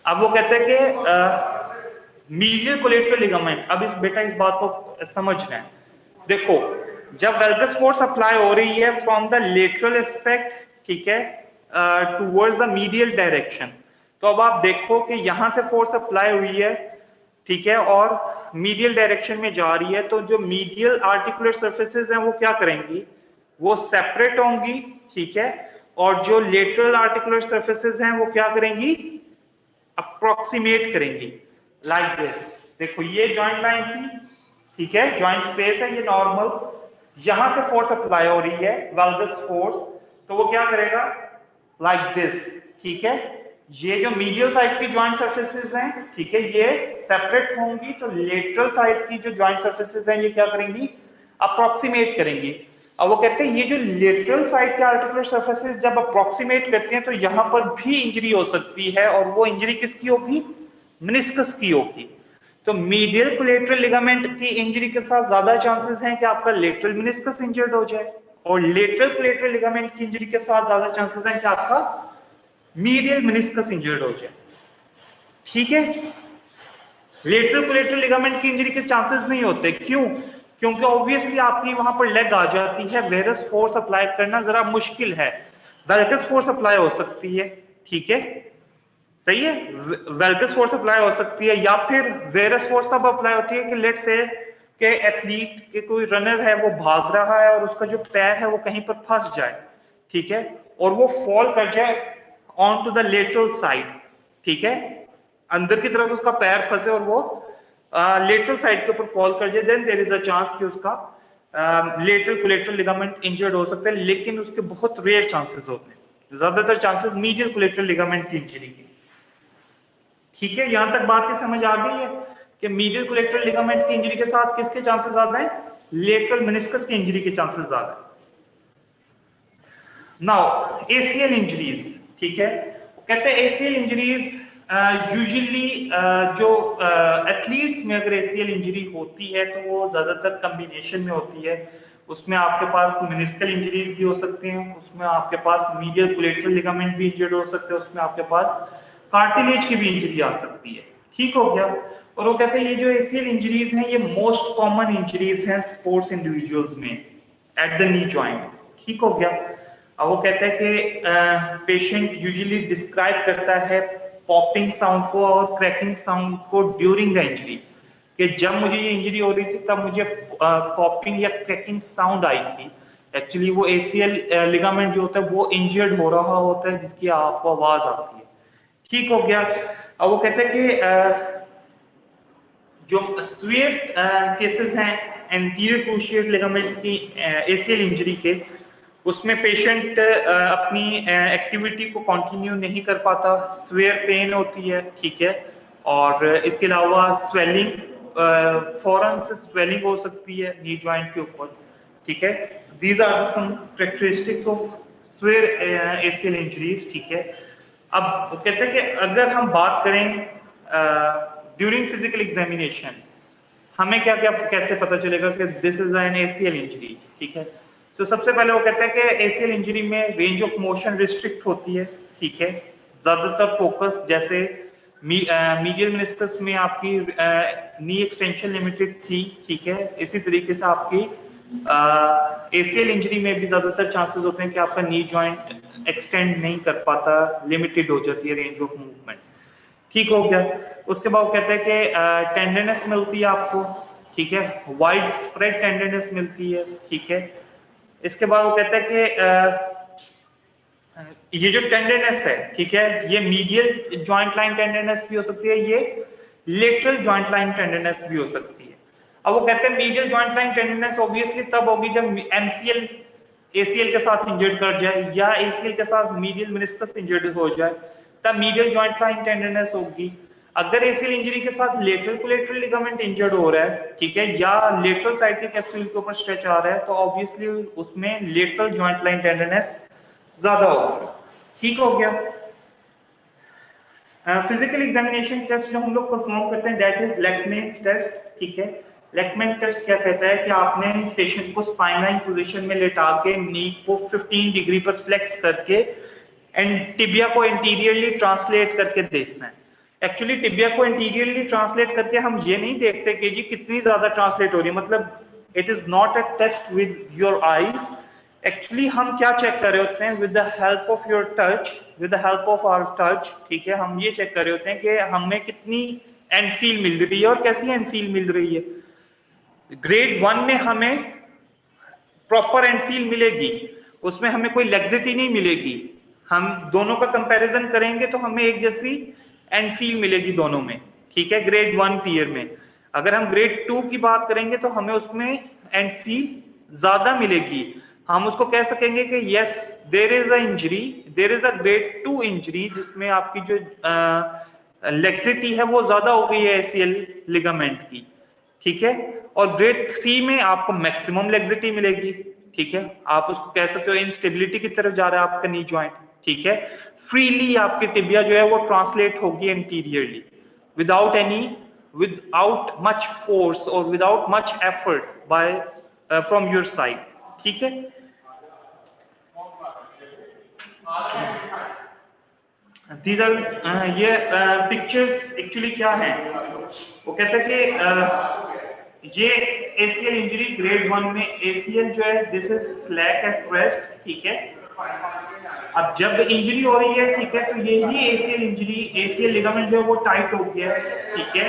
अब वो कहते हैं कि मीडियल कोलेटरल लिगामेंट, अब इस बेटा इस बात को समझना है, देखो जब वल्गस फोर्स अप्लाई हो रही है फ्रॉम द लेटरल एस्पेक्ट, ठीक है, टुवर्ड्स द मीडियल डायरेक्शन, तो अब आप देखो कि यहां से फोर्स अप्लाई हुई है, ठीक है, और मीडियल डायरेक्शन में जा रही है, तो जो मीडियल आर्टिकुलर सर्फेसेस हैं वो क्या करेंगी, वो सेपरेट होंगी, ठीक है, और जो लेटरल आर्टिकुलर सर्फेसेस हैं वो क्या करेंगी, अप्रोक्सीमेट करेंगी, लाइक दिस। देखो ये जॉइंट लाइन थी, ठीक है, जॉइंट स्पेस है ये नॉर्मल, यहां से फोर्स अप्लाई हो रही है वल्गस फोर्स, तो वो क्या करेगा, लाइक दिस, ठीक है। ये जो मीडियल साइड की जॉइंट सर्फेसेस हैं, ठीक है, ये सेपरेट होंगी, तो लेटरल साइड की जो जॉइंट सर्फेसेस हैं ये क्या करेंगी, अप्रोक्सीमेट करेंगी। अब वो कहते हैं ये जो लेटरल साइड के आर्टिकुलर सर्फेसेस जब अप्रोक्सीमेट करते हैं तो यहां पर भी इंजरी हो सकती है, और वो इंजरी किसकी होगी, मेनिस्कस की होगी। तो मीडियल कोलेटरल लिगामेंट की इंजरी के साथ ज्यादा चांसेस हैं कि आपका लेटरल मेनिस्कस इंजर्ड हो जाए, और लेटरल कोलेटरल लिगामेंट की इंजरी के साथ ज्यादा चांसेस हैं कि आपका मीडियल मेनिस्कस इंजर्ड हो जाए, ठीक है। लेटरल कोलेटरल लिगामेंट की इंजरी के चांसेस नहीं होते, क्यों? क्योंकि ऑब्वियसली आपकी वहां पर लेग आ जाती है, वेरस फोर्स अप्लाई करना जरा मुश्किल है, वेल्गस फोर्स अप्लाई हो सकती है, ठीक है, सही है, वेल्गस फोर्स अप्लाई हो सकती है, या फिर वेरस फोर्स तब अप्लाई होती है कि लेट्स से कि एथलीट के कोई रनर है वो भाग रहा है और उसका जो पैर है वो कहीं पर फंस जाए, ठीक है, और वो फॉल कर जाए on to the lateral side, ठीक है, अंदर की तरफ उसका पैर फंसे और वो लेटरल साइड के ऊपर फॉल कर जाए, then there is a chance कि उसका लेटरल कोलेटरल लिगामेंट इंजर्ड हो सकता है, लेकिन उसके बहुत रेयर चांसेस होते हैं, ज्यादातर चांसेस मीडियल कोलेटरल लिगामेंट की इंजरी के, ठीक है। यहां तक बात की समझ आ गई है कि मीडियल कोलेटरल लिगामेंट की इंजरी के साथ किसके चांसेस ज्यादा हैं? लेटरल मेनिस्कस की इंजरी के चांसेस ज्यादा हैं। नाउ एसीएल इंजरीज, ठीक है, कहते हैं एसीएल इंजरीज यूजुअली जो एथलीट्स में अगर एसीएल इंजरी होती है तो वो ज्यादातर कॉम्बिनेशन में होती है, उसमें आपके पास मेनिस्कल इंजरीज भी हो सकते हैं, उसमें आपके पास मीडियल कोलेटरल लिगामेंट भी इंजर्ड हो सकते हैं, उसमें आपके पास कार्टिलेज की भी इंजरी आ सकती है, ठीक हो गया। और वो कहते हैं ये जो एसीएल इंजरीज हैं ये मोस्ट कॉमन इंजरीज हैं स्पोर्ट्स इंडिविजुअल्स में एट द नी जॉइंट, ठीक हो गया। अब वो कहते हैं कि पेशेंट यूजुअली डिस्क्राइब करता है पॉपिंग साउंड को और क्रैकिंग साउंड को ड्यूरिंग द इंजरी, कि जब मुझे ये इंजरी हो रही थी तब मुझे पॉपिंग या क्रैकिंग साउंड आई थी, एक्चुअली वो एसीएल लिगामेंट जो होता है वो इंजर्ड हो रहा होता है जिसकी आपको आवाज आती है, ठीक हो गया। अब वो कहते हैं कि जो स्वीयर केसेस हैं एंटीरियर क्रूशिएट लिगामेंट की एसीएल इंजरी के, उसमें पेशेंट अपनी एक्टिविटी को कंटिन्यू नहीं कर पाता, स्वेयर पेन होती है, ठीक है, और इसके अलावा स्वेलिंग, फौरन से स्वेलिंग हो सकती है नी जॉइंट के ऊपर, ठीक है। These are some characteristics of severe ACL injuries, ठीक है। अब वो कहते हैं कि अगर हम बात करें ड्यूरिंग फिजिकल एग्जामिनेशन हमें क्या क्या कैसे पता चलेगा कि this is an ACL injury, ठीक है। तो सबसे पहले वो कहते हैं कि एसीएल इंजरी में रेंज ऑफ मोशन रिस्ट्रिक्ट होती है, ठीक है, ज्यादातर फोकस जैसे मीडियल मेनिस्कस में आपकी नी एक्सटेंशन लिमिटेड थी, ठीक है, इसी तरीके से आपकी एसीएल इंजरी में भी ज्यादातर चांसेस होते हैं कि आपका नी जॉइंट एक्सटेंड नहीं कर पाता, लिमिटेड हो जाती है रेंज ऑफ मूवमेंट, ठीक हो गया। उसके बाद वो कहते हैं कि टेंडरनेस मिलती है आपको, ठीक है, वाइड स्प्रेड टेंडरनेस मिलती है, ठीक है। इसके बाद वो कहता है कि ये जो टेंडरनेस है, ठीक है, ये मीडियल जॉइंट लाइन टेंडरनेस भी हो सकती है, ये लेटरल जॉइंट लाइन टेंडरनेस भी हो सकती है। अब वो कहते हैं medial joint line tenderness obviously तब होगी जब एमसीएल एसीएल के साथ इंजर्ड कर जाए या एसीएल के साथ मीडियल मेनिस्कस इंजर्ड हो जाए, तब मीडियल जॉइंट लाइन टेंडरनेस होगी। अगर एसीएल इंजरी के साथ लेटरल कोलेटरल लिगामेंट इंजर्ड हो रहा है, ठीक है, या लेटरल साइड के कैप्सूल के ऊपर स्ट्रेच आ रहा है, तो ऑब्वियसली उसमें लेटरल जॉइंट लाइन टेंडरनेस ज्यादा होगी, ठीक हो गया। फिजिकल एग्जामिनेशन टेस्ट जो हम लोग परफॉर्म करते हैं दैट इज लेक्मेन्स टेस्ट, ठीक है। लेक्मेन टेस्ट क्या कहता है कि आपने पेशेंट को स्पाइनाइन पोजीशन में लेटा के नी को 15 डिग्री पर फ्लेक्स करके एंड टिबिया को इंटीरियरली ट्रांसलेट करके देखना है। एक्चुअली टिबिया को इंटीरियरली ट्रांसलेट करके हम ये नहीं देखते कि जी कितनी ज्यादा ट्रांसलेट हो रही है, मतलब it is not a test with your eyes. Actually हम क्या चेक कर रहे होते हैं with the help of your touch, with the help of our touch, ठीक है, हम ये चेक कर रहे होते हैं कि हमें कितनी एंड फील मिल रही है और कैसी एंड फील मिल रही है। ग्रेड 1 में हमें प्रॉपर एंड फील मिलेगी, उसमें हमें कोई लेग्जिटी नहीं मिलेगी। हम दोनों का कंपैरिजन करेंगे तो हमें एक जैसी एंड फील मिलेगी दोनों में, ठीक है, ग्रेड 1 टियर में। अगर हम ग्रेड 2 की बात करेंगे तो हमें उसमें एंड फील ज्यादा मिलेगी। हम उसको कह सकेंगे कि yes there is a injury, there is a grade 2 injury जिसमें आपकी जो लेग्जिटी है वो ज्यादा हो गई है एसीएल लिगामेंट की, ठीक है। और ग्रेड 3 में आपको मैक्सिमम लेग्जिटी मिलेगी, ठीक है, आप उसको कह सकते हो इंस्टेबिलिटी की तरफ जा रहा है आपका नी जॉइंट, ठीक है। फ्रीली आपकी टिबिया जो है वो ट्रांसलेट होगी एंटीरियरली विदाउट मच फोर्स और without much effort bye from your side, ठीक है। These are ये पिक्चर्स एक्चुअली क्या है, वो कहता है कि ये ACL इंजरी ग्रेड 1 में ACL जो है this is slack at rest, ठीक है। अब जब इंजरी हो रही है, ठीक है, तो यही ACL इंजरी, ACL लिगामेंट जो है वो टाइट हो गया है, ठीक है,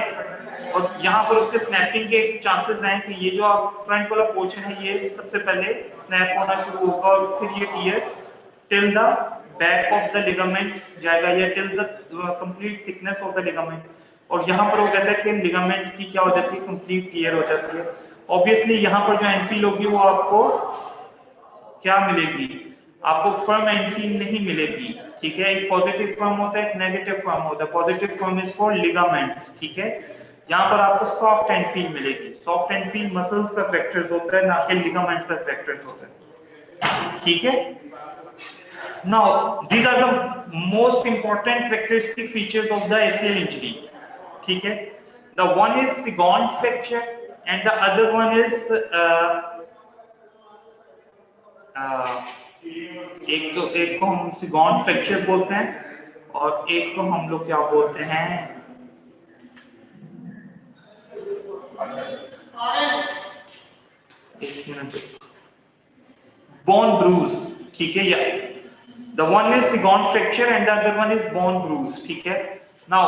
और यहाँ पर उसके स्नैपिंग के चांसेस हैं कि ये जो आप फ्रंट वाला पोर्शन है ये सबसे पहले स्नैप होना शुरू होगा और फिर ये tear till the back of the ligament जाएगा या till the complete thickness of the ligament, और यहाँ पर वो कहता है कि लिगामेंट की क्या हो जाती है, कंप्लीट टियर हो जाती है। ऑब्वियसली यहाँ पर जो एंफील होगी वो आपको क्या मिलेगी, आपको फर्म एंफील नहीं मिलेगी, ठीक है। एक पॉजिटिव फर्म होता है, एक नेगेटिव फर्म होता है। Positive firm is for ligaments, ठीक है। यहाँ पर आपको सॉफ्ट एंफील मिलेगी। सॉफ्ट एंफील मसल्स का कैरेक्टर्स होता है, ना कि लिगामेंट्स का कैरेक्टर्स होता है, ठीक है। Now, these are the most important characteristic features of the ACL injury. ठीक है, the one is Sigon fracture and the other one is एक को हम Sigon fracture बोलते हैं और एक को हम लोग क्या बोलते हैं, एक मिनट, bone bruise, ठीक है। या the one is Sigon fracture and the other one is bone bruise, ठीक है। now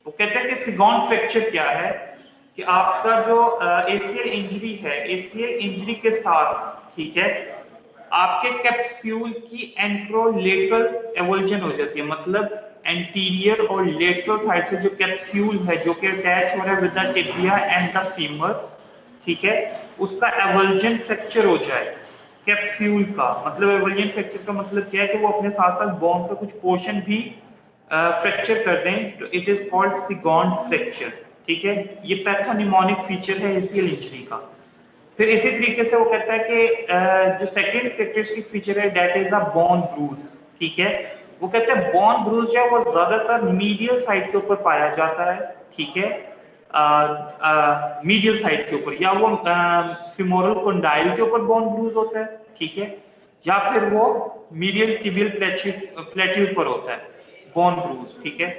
वो कहते हैं कि Sigon fracture क्या है कि आपका जो ACL इंजरी है, ACL इंजरी के साथ, ठीक है, आपके कैप्सूल की एंट्रोलेटरल एवल्जन हो जाती है, मतलब एंटीरियर और लेटरल साइड से जो कैप्सूल है जो कि अटैच हो रहा है with the tibia and the femur, ठीक है, उसका एवल्जन फ्रैक्चर हो जाए कैप्सूल का। मतलब एवल्जन फ्रैक्चर का मतलब क्या है कि वो अपने साथ साथ बोन का कुछ पोर्शन भी फ्रैक्चर कर दें, तो इट इज कॉल्ड सिगॉन फ्रैक्चर, ठीक है। ये पैथोनिमोनिक फीचर है ACL इंजरी का। फिर इसी तरीके से वो कहता है कि जो सेकंड कैरेक्टरिस्टिक फीचर है that is a bone bruise, ठीक है। वो कहते हैं बोन ब्रूज जो है वो ज्यादातर मीडियल साइड के ऊपर पाया जाता है, ठीक है, मीडियल साइड के ऊपर, या वो फिमोरल कंडाइल के ऊपर बोन ब्रूज होता है, ठीक है, या फिर वो मीडियल टिबियल प्लेट्यूड पर होता है बोन ब्रूज, ठीक है।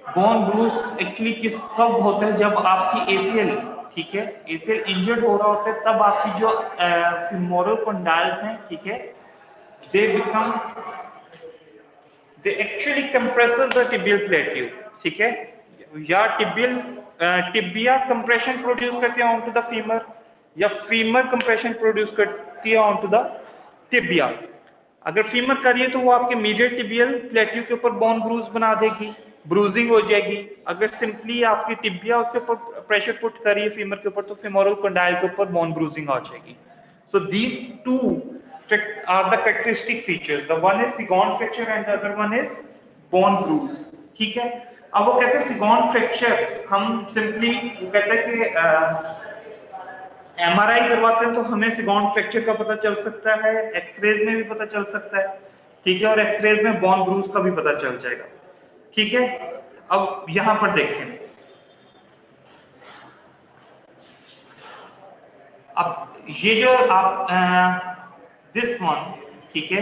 बोन ब्रूज एक्चुअली किस कब होता है, जब आपकी ACL, ठीक है, ACL इंजर्ड हो रहा होता है, तब आपकी जो फिमोरल कंडाइल्स हैं, ठीक है, they actually compresses the tibial plateau, ठीक है, या टिबिया कंप्रेशन प्रोड्यूस करती है ऑन टू द फीमर, या फीमर कंप्रेशन प्रोड्यूस करती है ऑन टू द टिबिया। अगर फीमर करिए तो वो आपके मीडियल टिबियल प्लेट्यू के ऊपर बोन ब्रूज बना देगी, ब्रूजिंग हो जाएगी। अगर सिंपली आपकी टिबिया उसके ऊपर प्रेशर पुट करिए फीमर के ऊपर, तो फेमोरल कंडाइल के ऊपर बोन ब्रूजिंग आ जाएगी। So these two are the characteristic features. The one is Sigon fracture and the other one is bone bruise, ठीक है। अब वो कहते हैं Sigon fracture हम सिंपली वो कहते हैं कि MRI करवाते हैं तो हमें Sigon fracture का पता चल सकता है, एक्सरेज में भी पता चल सकता है, ठीक है, और एक्सरेज में bone bruise का भी पता चल जाएगा, ठीक है। अब यहां पर देखें, अब ये जो आप दिस वन, ठीक है,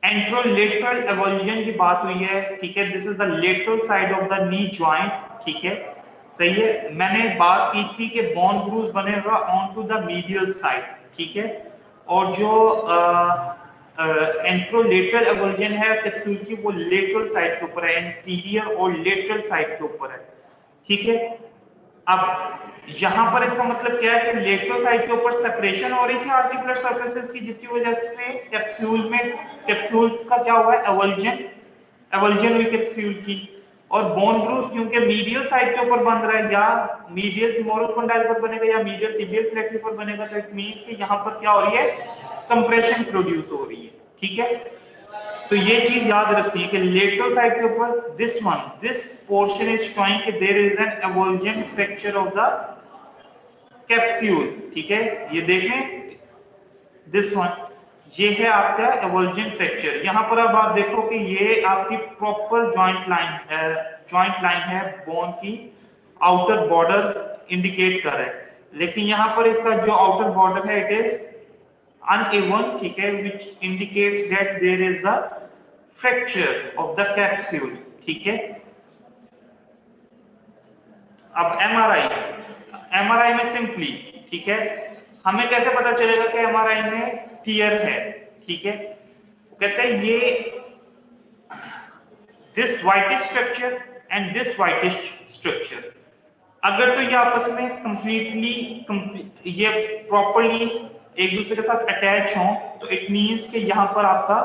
एंट्रोलेटरल एवोल्यूशन की बात हुई है, ठीक है, this is the lateral side of the knee joint, ठीक है, सही है। मैंने बात की थी कि बोन ब्रूज बनेगा on to the medial side, ठीक है, और जो एंट्रोलेटरल एवोल्यूशन है कैप्सूल की वो लेटरल साइड के ऊपर है, एंटीरियर और लेटरल साइड के ऊपर है, ठीक है। अब यहां पर इसका मतलब क्या है कि लेटरल साइड के ऊपर सेपरेशन हो रही थी आर्टिकुलर सरफेसेस की, जिसकी वजह से कैप्सूल का क्या हुआ है, एवल्जन हुई कैप्सूल की। और बोन ब्रूज क्योंकि मीडियल साइड के ऊपर बन रहा है, या मीडियल फिमोरल कंडाइल पर बनेगा या मीडियल टिबियल प्लेट्यू पर बनेगा, तो इट मींस कि यहां पर क्या हो रही है, कंप्रेशन प्रोड्यूस हो रही है, ठीक है। तो ये चीज याद रखिए कि लेटरल साइड के ऊपर दिस पोर्शन इज शोइंग कि there is an avulsion fracture of the capsule, ठीक है। ये देखें दिस वन, ये है आपका एवोल्जन फ्रैक्चर। यहां पर अब आप देखो कि ये आपकी प्रॉपर जॉइंट लाइन है बोन की, आउटर बॉर्डर इंडिकेट कर रहा है, लेकिन यहां पर इसका जो आउटर बॉर्डर है इट इज अनइवन, ठीक है, which indicates that there is a fracture of the capsule, ठीक है। अब एमआरआई में सिंपली, ठीक है, हमें कैसे पता चलेगा कि एमआरआई में टियर है, ठीक है, कहते हैं ये this whitish structure and this whitish structure, अगर तो ये आपस में कंप्लीटली ये प्रॉपर्ली एक दूसरे के साथ अटैच हो तो इट मींस कि यहाँ पर आपका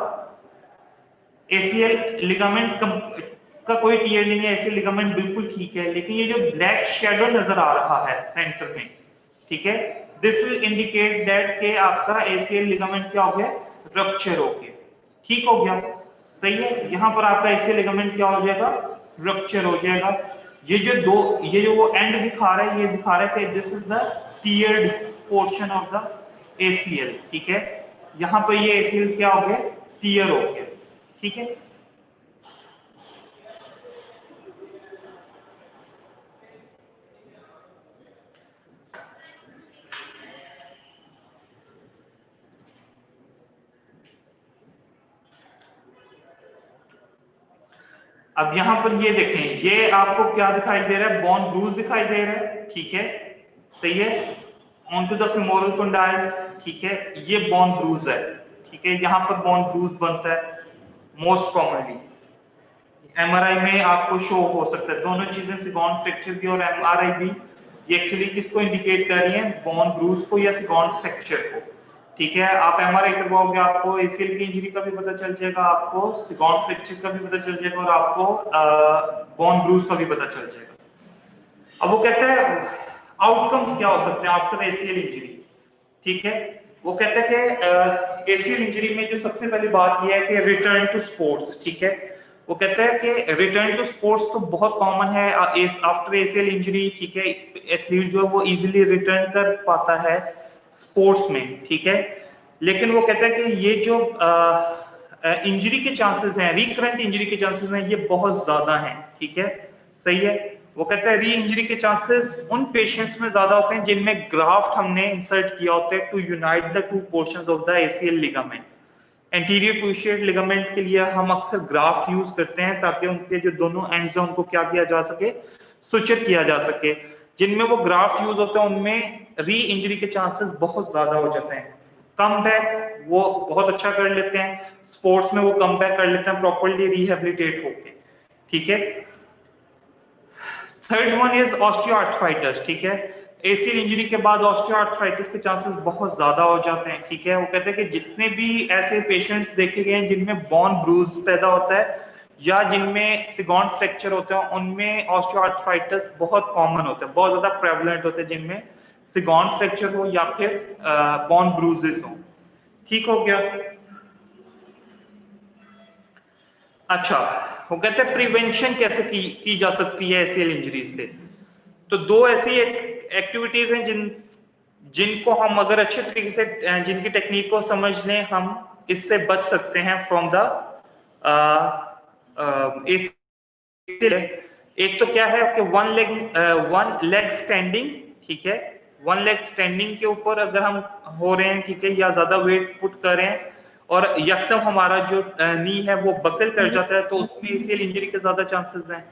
एसीएल लिगामेंट का कोई टियर नहीं है, एसीएल लिगामेंट बिल्कुल ठीक है, लेकिन ये जो ब्लैक शेडो नजर आ रहा है सेंटर में, ठीक है, दिस विल इंडिकेट दैट के आपका एसीएल लिगामेंट क्या हो गया, रप्चर हो गया, ठीक हो गया, सही है। यहाँ पर आपका एसीएल लिगामेंट क्या हो जाएगा, रप्चर हो जाएगा। ये जो वो एंड दिखा रहा है, ये दिखा रहा है कि this is the teared portion of the ACL, ठीक है, यहाँ पर ये एसीएल क्या हो गया, टियर हो गया, ठीक है। अब यहां पर ये देखें, ये आपको क्या दिखाई दे रहा है, बोन ब्रूज दिखाई दे रहा है, ठीक है, सही है, on to the femoral condyles, ठीक है, ये बोन ब्रूज है, ठीक है, यहां पर बोन ब्रूज बनता है मोस्ट कॉमनली। एमआरआई में आपको शो हो सकता है, दोनों चीजें सिगॉन फ्रैक्चर भी और एमआरआई भी, ये एक्चुअली किसको इंडिकेट कर रही है, बोन ब्रूज को या सिगॉन फ्रैक्चर को, ठीक है। आप एमआरआई करवाओगे, आपको एसीएल की इंजरी का भी पता चल जाएगा, आपको सिगॉन फ्रैक्चर का भी पता चल जाएगा और आपको बोन ब्रूज का भी पता चल जाएगा। अब वो कहते हैं आउटकम्स क्या हो सकते हैं आफ्टर एसीएल इंजरी, ठीक है, वो कहते हैं कि एसीएल इंजरी में जो सबसे पहली बात ये है कि रिटर्न टू स्पोर्ट्स, ठीक है, वो कहते हैं कि रिटर्न टू स्पोर्ट्स तो बहुत कॉमन है आफ्टर एसीएल इंजरी, ठीक है, एथलीट जो है वो इजीली रिटर्न कर पाता है स्पोर्ट्स में, ठीक है, लेकिन वो कहता है कि ये जो इंजरी के चांसेस हैं, रिकरेंट इंजरी के चांसेस हैं, ये बहुत ज्यादा हैं, ठीक है, सही है। वो कहता है री इंजरी के चांसेस उन पेशेंट्स में ज्यादा होते हैं जिनमें ग्राफ्ट हमने इंसर्ट किया होता है to unite the two portions of the ACL ligament. Anterior cruciate ligament के लिए हम अक्सर ग्राफ्ट यूज करते हैं ताकि उनके जो दोनों एंड्स हैं उनको क्या किया जा सके, सुचर किया जा सके। जिनमें वो ग्राफ्ट यूज होते हैं उनमें री इंजरी के चांसेस बहुत ज्यादा हो जाते हैं। कम बैक वो बहुत अच्छा कर लेते हैं, स्पोर्ट्स में वो कम बैक कर लेते हैं प्रॉपर्ली रिहेबिलिटेट होके, ठीक है। थर्ड वन इज ऑस्टियोआर्थराइटिस, ठीक है, एसीएल इंजरी के बाद ऑस्टियोआर्थराइटिस के चांसेस बहुत ज्यादा हो जाते हैं, ठीक है। वो कहते हैं कि जितने भी ऐसे पेशेंट्स देखे गए हैं जिनमें बोन ब्रूज पैदा होता है या जिनमें सिगॉन फ्रैक्चर होते हैं उनमें ऑस्टियोआर्थराइटिस बहुत कॉमन होता है, बहुत ज्यादा प्रेवलेंट होते हैं जिनमें सिगॉन फ्रैक्चर हो या फिर बोन ब्रूजेस हो, ठीक हो गया। अच्छा, वो कहते हैं प्रिवेंशन कैसे की जा सकती है एसीएल इंजरी से। तो दो ऐसी एक्टिविटीज हैं जिनको हम अगर अच्छे तरीके से जिनकी टेक्निक को समझ लें हम इससे बच सकते हैं फ्रॉम द एक तो क्या है कि वन लेग स्टैंडिंग, ठीक है, वन लेग स्टैंडिंग के ऊपर अगर हम हो रहे हैं, ठीक है, या ज्यादा वेट पुट कर रहे हैं और यकदम हमारा जो नी है वो बकल कर जाता है तो उसमें एसीएल इंजरी के ज्यादा चांसेस हैं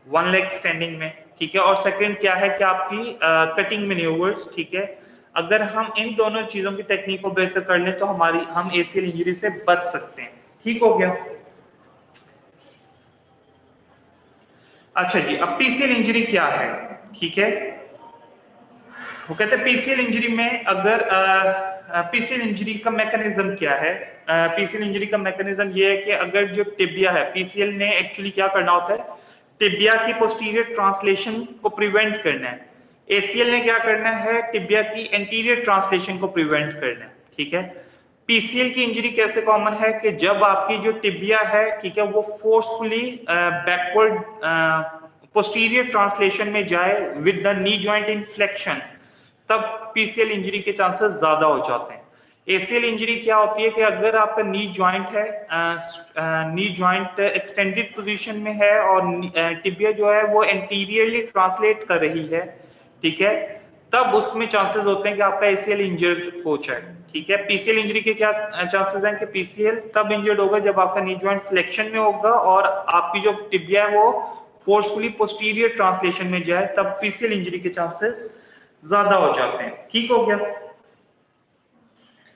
वन लेग स्टैंडिंग में, ठीक है। और सेकंड क्या है कि आपकी कटिंग मैन्यूवर्स, ठीक है, अगर हम इन दोनों चीजों की टेक्निक को बेहतर कर लें तो हम एसीएल इंजरी से बच सकते हैं, ठीक हो गया। अच्छा जी, अब पीसीएल इंजरी क्या है, ठीक है, वो कहते हैं पीसीएल इंजरी में अगर पीसीएल इंजरी का मैकेनिज्म क्या है। पीसीएल इंजरी का मैकेनिज्म ये है कि अगर जो टिबिया है, पीसीएल ने एक्चुअली क्या करना होता है, टिबिया की पोस्टीरियर ट्रांसलेशन को प्रिवेंट करना है, एसीएल ने क्या करना है, टिबिया की एंटीरियर ट्रांसलेशन को प्रिवेंट करना है, ठीक है। पीसीएल की इंजरी कैसे कॉमन है कि जब आपकी जो टिबिया है, ठीक है, वो फोर्सफुली बैकवर्ड पोस्टीरियर ट्रांसलेशन में जाए with the knee joint inflection, तब पीसीएल इंजरी के चांसेस ज्यादा हो जाते हैं। एसीएल इंजरी क्या होती है कि अगर आपका नी जॉइंट है, नी जॉइंट एक्सटेंडेड पोजीशन में है और टिबिया जो है वो एंटीरियरली ट्रांसलेट कर रही है, ठीक है, तब उसमें चांसेस होते हैं कि आपका एसीएल इंजर्ड हो जाए, ठीक है। पीसीएल इंजरी के क्या चांसेस हैं कि पीसीएल तब इंजर्ड होगा जब आपका नी जॉइंट फ्लेक्शन में होगा और आपकी जो टिबिया है वो फोर्सफुली पोस्टीरियर ट्रांसलेशन में जाए, तब पीसीएल इंजरी के चांसेस ज्यादा हो जाते हैं। ठीक हो गया।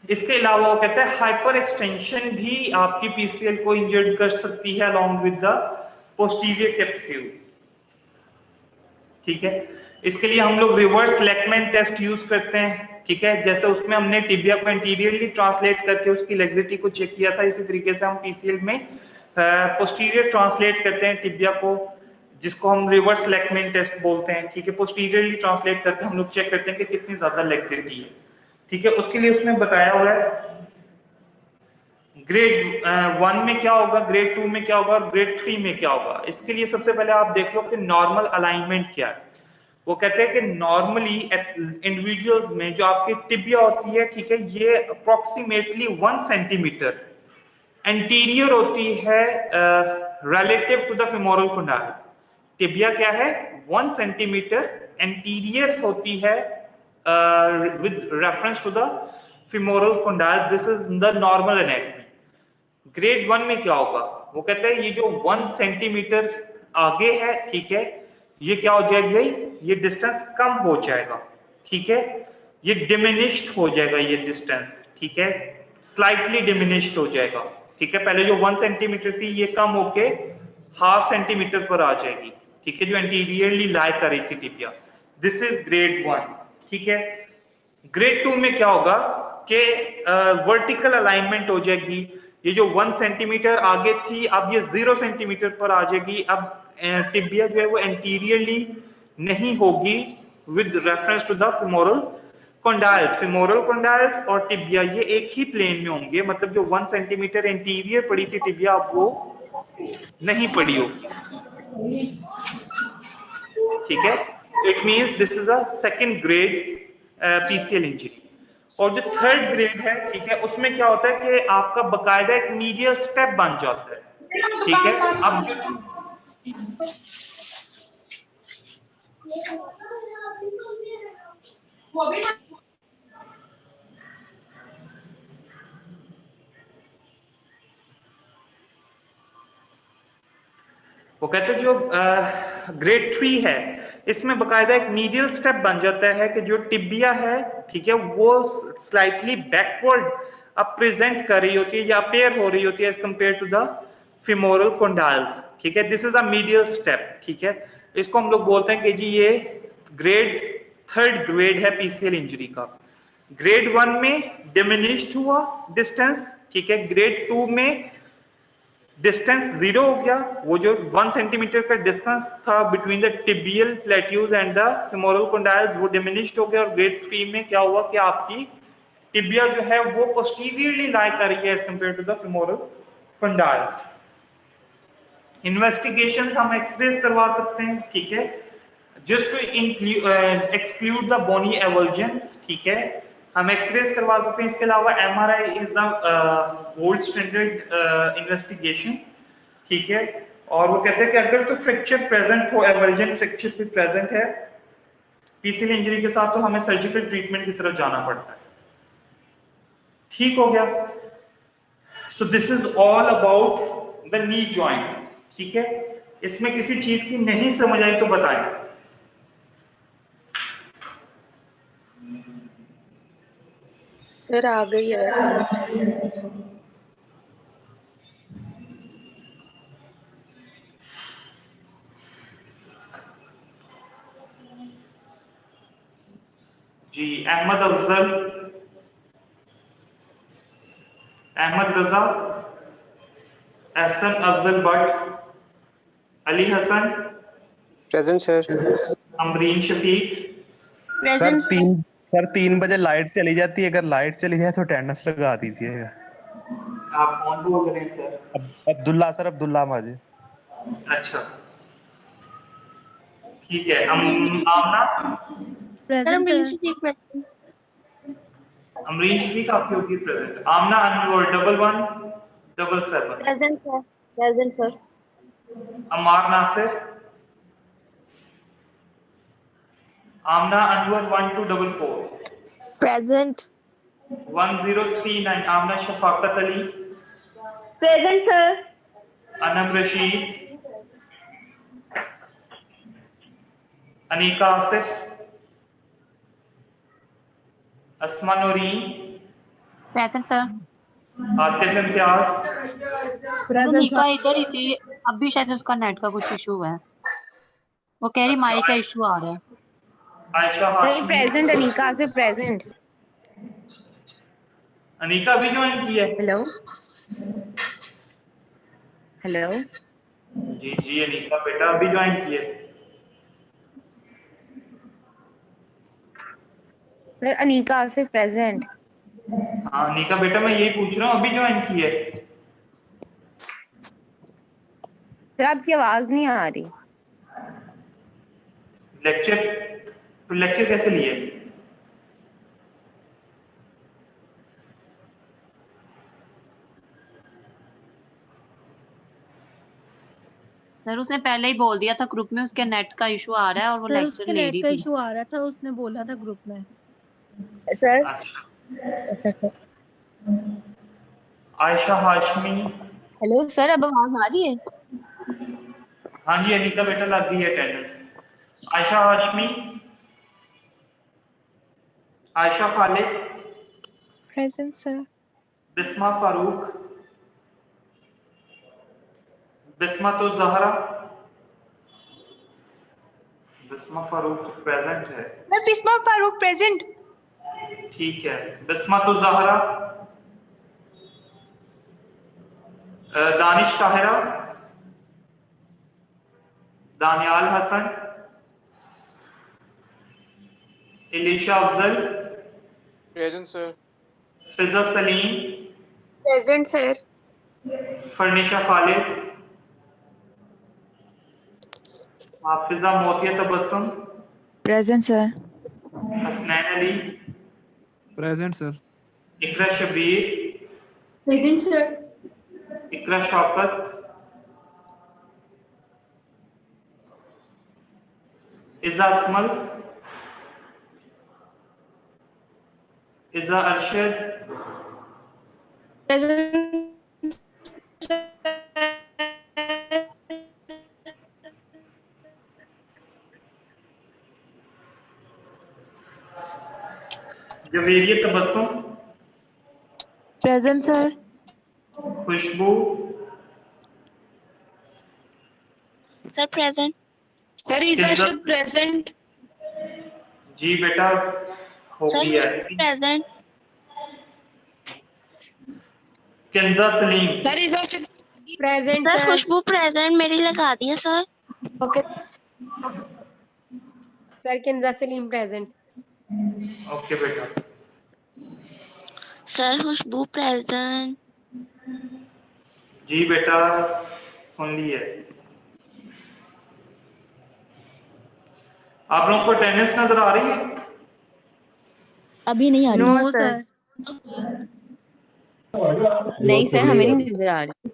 इसके अलावा वो कहते हैं हाइपर एक्सटेंशन भी आपकी पीसीएल को इंजर्ड कर सकती है along with the posterior capsule. ठीक है। इसके लिए हम लोग रिवर्स लेकमैन टेस्ट यूज करते हैं। ठीक है, जैसे उसमें हमने टिबिया को एंटीरियरली ट्रांसलेट करके उसकी लेग्जिटी को चेक किया था, इसी तरीके से हम पीसीएल में पोस्टीरियर ट्रांसलेट करते हैं टिबिया को, जिसको हम रिवर्स लेकमैन टेस्ट बोलते हैं। ठीक है, पोस्टीरियरली ट्रांसलेट करके हम लोग चेक करते हैं कि कितनी ज्यादा लेग्जिटी है। ठीक है, उसके लिए उसमें बताया हुआ है ग्रेड 1 में क्या होगा, ग्रेड 2 में क्या होगा और ग्रेड 3 में क्या होगा। इसके लिए सबसे पहले आप देख लो कि नॉर्मल अलाइनमेंट क्या है। वो कहते हैं कि नॉर्मली इंडिविजुअल्स में जो आपकी टिबिया होती है, ठीक है, ये अप्रोक्सीमेटली 1 सेंटीमीटर एंटीरियर होती है relative to the femoral condyles. Tibia क्या है, 1 सेंटीमीटर एंटीरियर होती है with reference to the femoral condyle. This is the normal anatomy. Grade 1 में क्या होगा, वो कहते हैं ये जो 1 सेंटीमीटर आगे है, ठीक है, ये क्या हो जाएगा, ये डिस्टेंस कम हो जाएगा। ठीक है, ये डिमिनिश्ड हो जाएगा ये डिस्टेंस। ठीक है, स्लाइटली डिमिनिश्ड हो जाएगा। ठीक है, पहले जो 1 सेंटीमीटर थी ये कम होके 1/2 सेंटीमीटर पर आ जाएगी। ठीक है, जो एंटीरियरली लाई कर रही थी टिबिया। This is grade 1। ठीक है, ग्रेड 2 में क्या होगा कि वर्टिकल अलाइनमेंट हो जाएगी। ये जो 1 सेंटीमीटर आगे थी अब ये 0 सेंटीमीटर पर आ जाएगी। अब टिबिया जो है वो एंटीरियरली नहीं होगी with reference to the femoral condyles. Femoral condyles और टिबिया ये एक ही प्लेन में होंगे, मतलब जो 1 सेंटीमीटर एंटीरियर पड़ी थी टिबिया अब वो नहीं पड़ी होगी। ठीक है, it means this is a second grade PCL injury. और जो थर्ड ग्रेड है, ठीक है, उसमें क्या होता है कि आपका बकायदा एक मीडियल स्टेप बन जाता है। ठीक है, अब जो वो कहते हैं जो ग्रेड 3 है इसमें बकायदा एक मीडियल स्टेप बन जाता है कि जो टिबिया है, ठीक है, वो स्लाइटली बैकवर्ड अब प्रेजेंट कर रही होती है या अपेयर हो रही होती है as compare to the femoral condyles. ठीक है, this is a medial step. ठीक है, इसको हम लोग बोलते हैं कि जी ये थर्ड ग्रेड है पीसीएल इंजरी का। ग्रेड 1 में डिमिनिश्ड हुआ डिस्टेंस। ठीक है, ग्रेड 2 में डिस्टेंस 0 हो गया, वो जो 1 सेंटीमीटर का डिस्टेंस था between the tibial plateaus and the femoral condyles वो डिमिनिश्ड हो गया। और ग्रेड 3 में क्या हुआ कि आपकी टिबिया जो है वो पोस्टीरियरली लाई कर रही है as compare to the femoral condyles. Investigation हम एक्सरेज करवा सकते हैं। ठीक है, just to exclude the bony avulsions. ठीक है, हम एक्सरेज करवा सकते हैं। इसके अलावा MRI is the gold standard investigation. ठीक है, और वो कहते हैं कि अगर तो फ्रैक्चर प्रेजेंट हो, एवल्जन फ्रैक्चर भी प्रेजेंट है पीसीएल इंजरी के साथ, तो हमें सर्जिकल ट्रीटमेंट की तरफ जाना पड़ता है। ठीक हो गया। So this is all about the knee joint. ठीक है, इसमें किसी चीज की नहीं समझ आई तो बताएं। सर आ गई है समझ। जी, Ahmed Afzal, Ahmed Raza, Ehsan Afzal Bhatt, Ali Hassan, present sir. Amreen Shafiq. Sir 3 बजे लाइट चली जाती है, अगर लाइट चली जाए तो अटेंडेंस लगा दीजिएगा। आप कौन बोल रहे हैं सर? अब्दुल्ला सर, अब्दुल्ला माजिद। अच्छा, ठीक है। Amna, present sir. अमरीन शफीक आपकी होगी present. Amna Anwar 1117। Present sir. Present sir. Ammar Nasir, Amna Anwar 1244। Present. 1039 Amna Shafaqat Ali, Present, sir. Anam Rashid, Aneeqa Asif, Asma Noreen, present sir. Atif Imtiaz, Aneeqa इधर ही थी, अब भी शायद उसका नेट का कुछ इशू है, वो कह रही माइक का इशू आ रहा है। आयशा सर हाशमी, प्रेजेंट, अनीका से प्रेजेंट। अनीका भी ज्वाइन की है। हेलो हेलो जी जी अनीका बेटा अभी ज्वाइन की है। सर अनीका से प्रेजेंट। हाँ अनीका बेटा मैं यही पूछ रहा हूँ अभी ज्वाइन की है। सर आपकी आवाज नहीं आ रही। लेक्चर कैसे लिए? सर उसने पहले ही बोल दिया था ग्रुप में उसके नेट का इशू आ रहा है और वो सर लेक्चर उसके ले नेट रही का थी। इशू आ रहा था, उसने बोला था ग्रुप में। सर अच्छा आयशा हाशमी, हेलो सर, अब आवाज आ रही है? हाँ जी अनीका बेटा लग गई है attendance. Ayesha Hashmi, Ayesha Khalid, Present, sir. Bisma Farooq, Bisma तो जहरा, बिस्मा फारूक तो प्रेजेंट है। Bisma Farooq, present. ठीक है बिस्मा तो Zahra, Danish Tahira, Daniyal Hasan, इलिशा Afzal, Present, sir. Fiza Salim, Present, sir. फर्निशा Khalid, Hafiza Motia Tabassum, Present, sir. Hasnain Ali, present sir. Iqra Shabbir, Present, sir. Iqra Shaukat, Iza Akmal, Iza Arshad, Present, sir. Javeria Tabassum, Present, sir. Khushbu, sir present. Sir, is Kinza- Arshad present? जी बेटा हो सर गया है। Present. Kinza Saleem, Sir, is Arshad present, sir sir? Khushbu present, मेरी लगा दी है sir. Okay. Sir, Kinza Salim present. Okay बेटा। Sir Khushbu present. जी बेटा सुन ली है। आप लोगों को अटेंडेंस नजर आ रही है? अभी नहीं आ रही। No sir. नहीं सर, हमें नहीं नजर आ रही।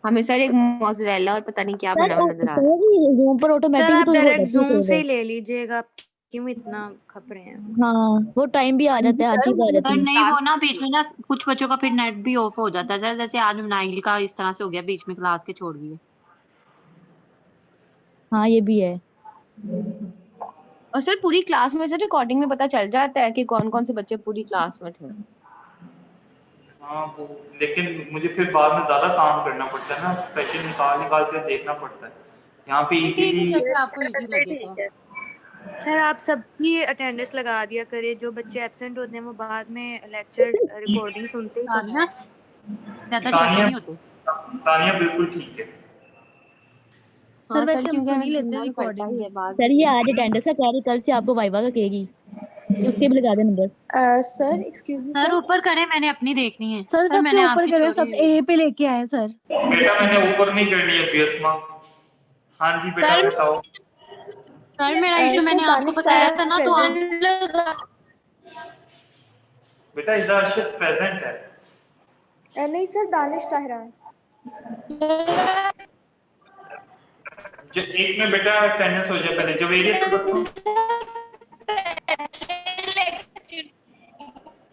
हमें सर एक मोज़रेला और पता नहीं क्या बना हुआ नजर आ रहा है। जूम पर सर ऑटोमेटिक आप डायरेक्ट जूम से ही ले लीजिएगा, क्यों इतना खप रहे हैं? हाँ वो टाइम भी आ जाता है, हर चीज आ जाती है। नहीं वो ना बीच में क्लास ना कुछ बच्चों का फिर नेट भी ऑफ हो जाता है, जैसे आज नाइल का इस तरह से हो गया, बीच में क्लास के छोड़ दिए। हाँ ये भी है। और सर पूरी क्लास में सर रिकॉर्डिंग में पता चल जाता है कि कौन कौन से बच्चे पूरी क्लास में थे। हाँ वो लेकिन मुझे फिर बाद में ज्यादा काम करना पड़ता है ना, स्पेशल निकाल के देखना पड़ता है। यहाँ पे ठीक है इजीली जैसे आपको इजी लगे सर। सर आप सबकी अटेंडेंस लगा दिया करिए, जो बच्चे एब्सेंट होते हैं वो बाद में लेक्चर रिकॉर्डिंग सुनते ही तो सानिया हैं। ज्यादा शोर नहीं होते। सानिया बिल्कुल ठीक है। सर हाँ सर, वैसे हम क्योंकि सुन हमें ही लेते हैं सुनना ही पड़ता ही है रिकॉर्डिंग। बाद सर ये आज अटेंडेंस है, कह रही कल से आपको वाइवा का कहेगी कि उसके भी लगा दे number. Sir excuse me sir ऊपर करें, मैंने अपनी देखनी है। सर सबसे मैंने ऊपर आपकी करें, छोड़ी सब हुई है। ए पे लेके आए सर। बेटा मैंने ऊपर नहीं करनी है पियसमा। हाँ जी बेटा सर बताओ। सर मेरा इशू मैंने आपको बताया था ना, तो आप बेटा इज़ा अरशद प्रेजेंट है। नहीं सर, दानिश ताहिरा। जो एक में बेटा अटेंडेंस हो जाए पहले जवेरिया तबस्सुम,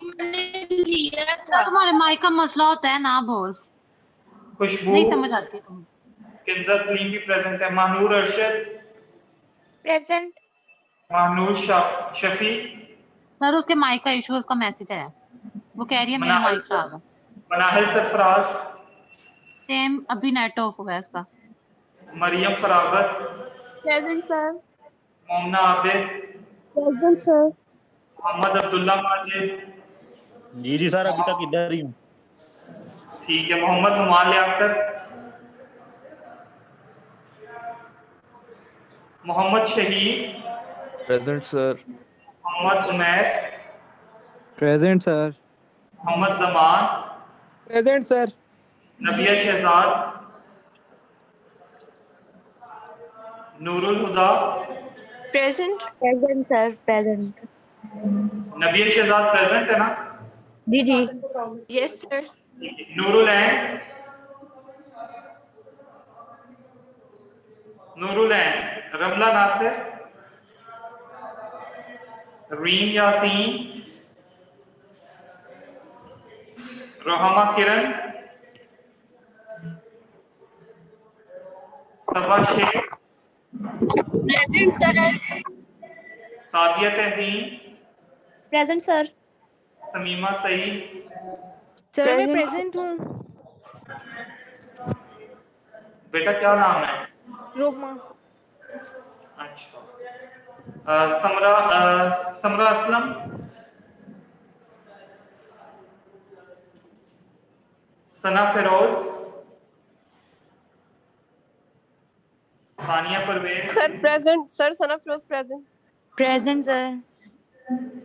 सर तुम्हारे माइक का मसला होता है ना बोल, खुशबू, नहीं समझ आती तुम। किंजा सलीम भी प्रेजेंट है। महानूर अरशद, प्रेजेंट। महानूर शफी, सर उसके माइक का इशू, उसका मैसेज है, वो कह रही है मेरा मनाहिल माइक खराब है। मनाहिल सरफराज, सेम अभी नेट ऑफ हुआ है उसका। Maryam Faraghat, present sir. Momna Abid, present sir. Mohammad Abdullah Majid, जी जी सर, अभी तक इधर ही हूँ। ठीक है। Mohammad Numan Liaquat, Mohammad Shahid, present sir. Mohammad Umair, present sir. Mohammad Zaman, present sir. Nabiya Shahzad, Noorul Huda, present. Present sir, present. Nabiya Shahzad present है ना? जी जी। Yes sir. Noorul Ain, Noorul Ain, Ramla Nasir, Reem Yasin, Rohma Kiran, Saba Sheikh, present sir. Sadia Tehreen, present sir. Samima Saeed, sir मैं प्रेजेंट हूँ। बेटा क्या नाम है? रोमा। अच्छा। Samra Aslam, Sana Feroz, Sania Parvez, sir present sir. Sana Feroz present. Present sir.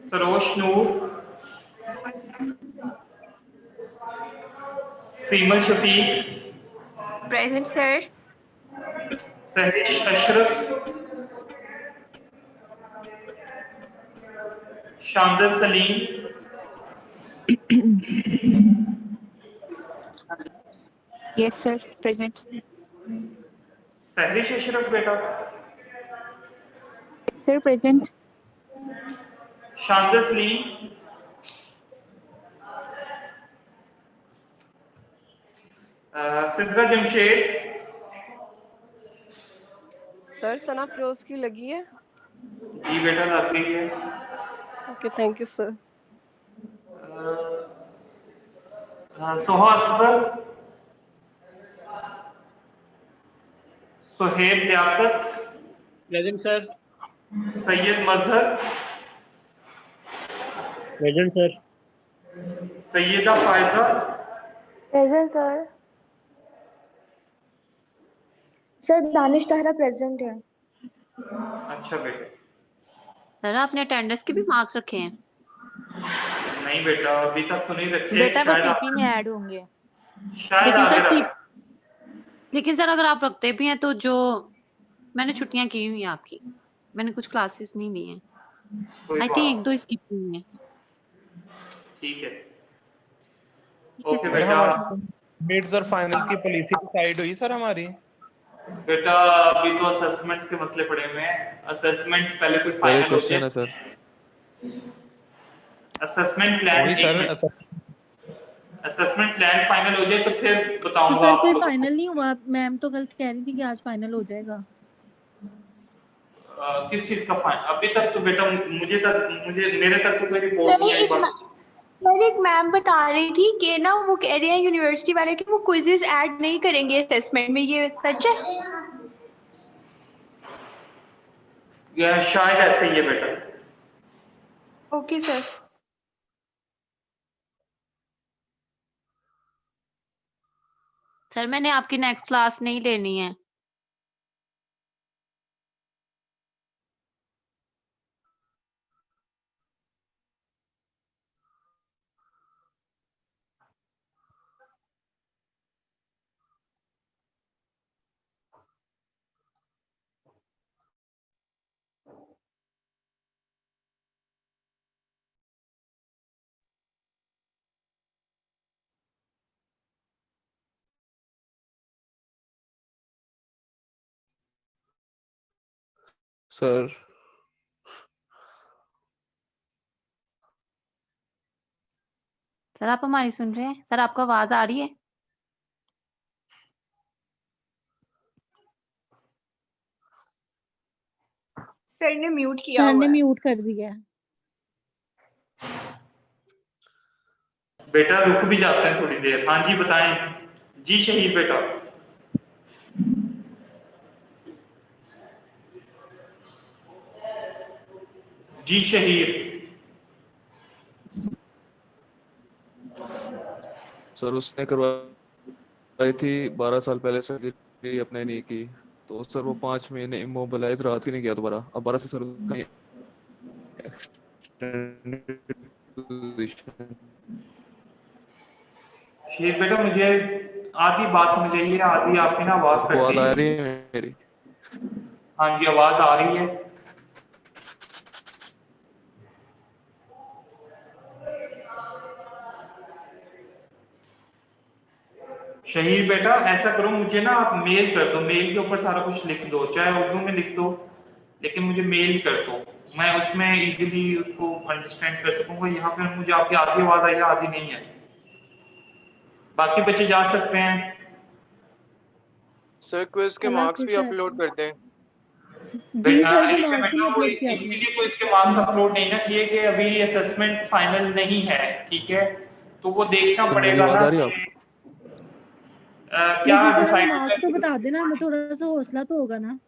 Sarosh Noor, Seemal Shafiq, present sir. Sehrish Ashraf, Shamjad Saleem, yes sir, present. Sehrish Ashraf बेटा, sir present. Shamjad Saleem, Sidra Jamshed, sir Sana Feroz की लगी है। जी बेटा लग गई है। Okay thank you sir. Soha Asghar, Suhaib Liaquat, present sir. Syed Mazhar, present sir. Syeda Faiza, present sir. Sir Danish Tahira present है। अच्छा बेटा। सर आपने अटेंडेंस के भी मार्क्स रखे हैं? नहीं बेटा अभी तक तो नहीं रखे, बेटा बस शायद सीपी में ऐड होंगे। शायद लेकिन आगे सर रख। लेकिन सर अगर आप रखते भी हैं तो जो मैंने छुट्टियां की हुई हैं आपकी, मैंने कुछ क्लासेस नहीं ली हैं, कोई आई बात थिंक एक दो स्किप हुई हैं। ठीक है। ठीक है ओके सर सर। बेटा। हमारी मिड्स और फाइनल की पॉलिसी डिसाइड हुई सर हमारी? बेटा अभी तो असेसमेंट्स के मसले पड़े हुए हैं, असेसमेंट पहले कुछ सर एक फाइनल हो क्वेश्चन है जाए। सर। असेसमेंट प्लान वही सर असेसमेंट प्लान फाइनल हो जाए तो फिर तो बताऊंगा सर कोई आपको। फाइनल नहीं हुआ? मैम तो कल कह रही थी कि आज फाइनल हो जाएगा। किस चीज का फाइन अभी तक तो बेटा मुझे मेरे तक तो कोई रिपोर्ट नहीं आई। बस सर एक मैम बता रही थी कि ना वो कह रही है यूनिवर्सिटी वाले कि वो क्विज़ेस ऐड नहीं करेंगे असेसमेंट में, ये सच है? शायद ऐसे ही है बेटा। Okay sir. सर मैंने आपकी नेक्स्ट क्लास नहीं लेनी है। सर सर आप हमारी सुन रहे हैं? सर आपको आवाज आ रही है? सर ने म्यूट किया सर हुआ ने है। म्यूट कर दिया है। बेटा रुक भी जाते हैं थोड़ी देर। हाँ जी बताएं। जी शहीद बेटा। जी शहीद। सर उसने करवाई थी 12 साल पहले सर्जरी अपने नी की, तो सर वो 5 महीने इमोबिलाइज राहत ही नहीं किया दोबारा। अब 12 से सर उसका पोजीशन। शहीद बेटा मुझे आधी बात समझ आई है, आधी आपकी ना आवाज कट आवाज आ गई। रही है मेरी? हाँ जी आवाज आ रही है। शहीद बेटा ऐसा करो, मुझे ना आप मेल कर दो, मेल के ऊपर सारा कुछ लिख दो, चाहे उर्दू में लिख दो, लेकिन मुझे मेल कर दो, मैं उसमें इजीली उसको अंडरस्टैंड कर सकूंगा। यहाँ पे मुझे आपकी आधी आवाज आई, आधी नहीं आई। बाकी बच्चे जा सकते हैं। सर क्विज के अल्लाह मार्क्स हाफिज भी सर। अपलोड कर दें। जी सर के ठीक है मार्क्स ही बेटा, नहीं वो अपलोड किया आपने। इसलिए कोई इसके मार्क्स अपलोड नहीं ना किए कि अभी असेसमेंट फाइनल नहीं है, ठीक है, तो वो देखना सर मेरी पड़ेगा आवाज ना आ रही है कि आपको? क्या लेकिन सर हमें डिसाइड मार्क्स तो बता देना, हमें थोड़ा सा हौसला तो होगा ना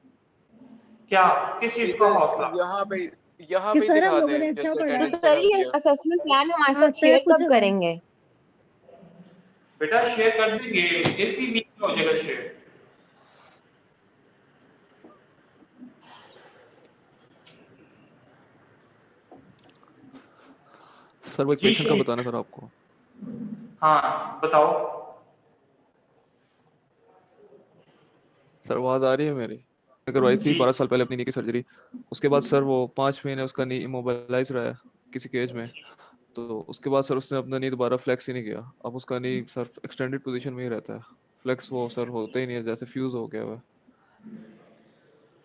क्या किस चीज का हौसला। यहाँ कि पे सर हम दिखा लोगों दें ने अच्छा जैसे पढ़ा तो है। अटेंडेंस सर में ये किया। असेसमेंट प्लान हमारे हाँ साथ सर शेयर कुछ कब हमें करेंगे? बेटा शेयर कर देंगे, इसी वीक में हो जाएगा शेयर। सर वो एक जी पेशेंट का शहीद। बताना सर आपको। हाँ बताओ। सर आवाज आ रही है मेरी? करवाई थी जी 12 साल पहले अपनी नी की सर्जरी। उसके बाद सर वो 5 महीने उसका नी इमोबिलाइज रहा है किसी केज में। तो उसके बाद सर उसने अपना नी दोबारा फ्लेक्स ही नहीं किया। अब उसका नी सर एक्सटेंडेड पोजीशन में ही रहता है। फ्लेक्स वो सर होता ही नहीं है, जैसे फ्यूज हो गया हुआ है।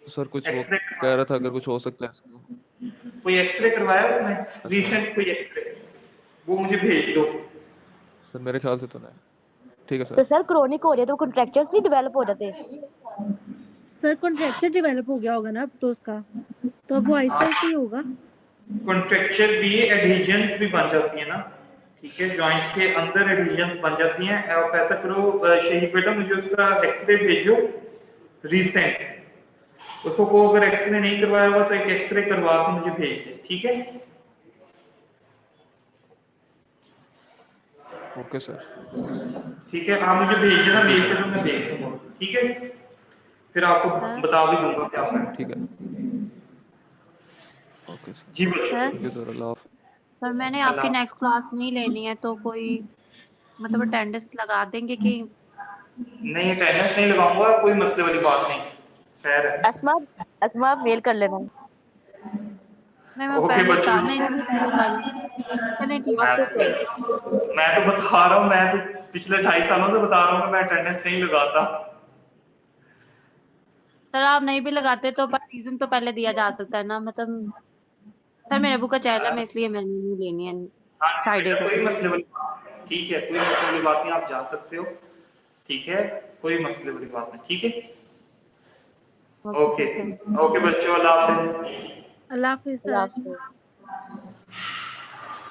तो सर कुछ वो एक्सरे कह रहा था अगर कुछ हो सकता है इसको। कोई एक्सरे करवाया उसने अच्छा रिसेंट, कोई एक्सरे वो मुझे भेज दो। सर मेरे ख्याल से तो नहीं। ठीक है तो सर। सर क्रोनिक हो रही है तो कॉन्ट्रैक्चर्स नहीं डेवलप हो जाते? सर कॉन्ट्रैक्चर डेवलप हो गया होगा ना अब तो उसका, तो अब वो आहिस्ता आहिस्ता ही होगा। कॉन्ट्रेक्चर भी एडहेजन्स भी बन जाती है ना, ठीक है, जॉइंट के अंदर एडहेजन्स बन जाती हैं। आप ऐसा करो शहीद बेटा, मुझे उसका एक्सरे भेजो रिसेंट। उसको को अगर एक्सरे नहीं करवाया हुआ तो एक एक्सरे करवा के मुझे भेज दे, ठीक है। Okay sir. ठीक है आप मुझे भेज देना मेल पे, तो मैं देख लूंगा, ठीक है, फिर आपको सर बता भी दूंगा क्या ओके सर करना ठीक है। है। Okay sir. जी बच्चों। Sir thank you sir. अल्लाह हाफ़िज़। सर मैंने अल्लाह आपकी नेक्स्ट क्लास नहीं लेनी है, तो कोई मतलब अटेंडेंस लगा देंगे कि? नहीं अटेंडेंस नहीं लगाऊंगा, कोई मसले वाली बात नहीं, खैर है। अस्मा, अस्मा मेल कर लेना। नहीं मैं ओके पहले बच्चों। था, मैं इसलिए पहले कर रही हूँ। चलिए ठीक है। मैं तो बता रहा हूँ, मैं तो पिछले 2.5 सालों से बता रहा हूँ कि मैं अटेंडेंस नहीं लगाता। सर आप नहीं भी लगाते तो रीजन तो पहले दिया जा सकता है ना, मतलब सर मेरे अबू का चैनल है, मैं इसलिए मैंने नहीं लेनी है हाँ फ्राइडे बेटा को। कोई मसले वाली बात नहीं, ठीक है, कोई मसले वाली बात नहीं, आप जा सकते हो, ठीक है, कोई मसले वाली बात नहीं, ठीक है। Okay okay sir, thank you. Okay बच्चों, अल्लाह हाफिज। अल्लाह हाफिज अल्लाह सर। हाफिज।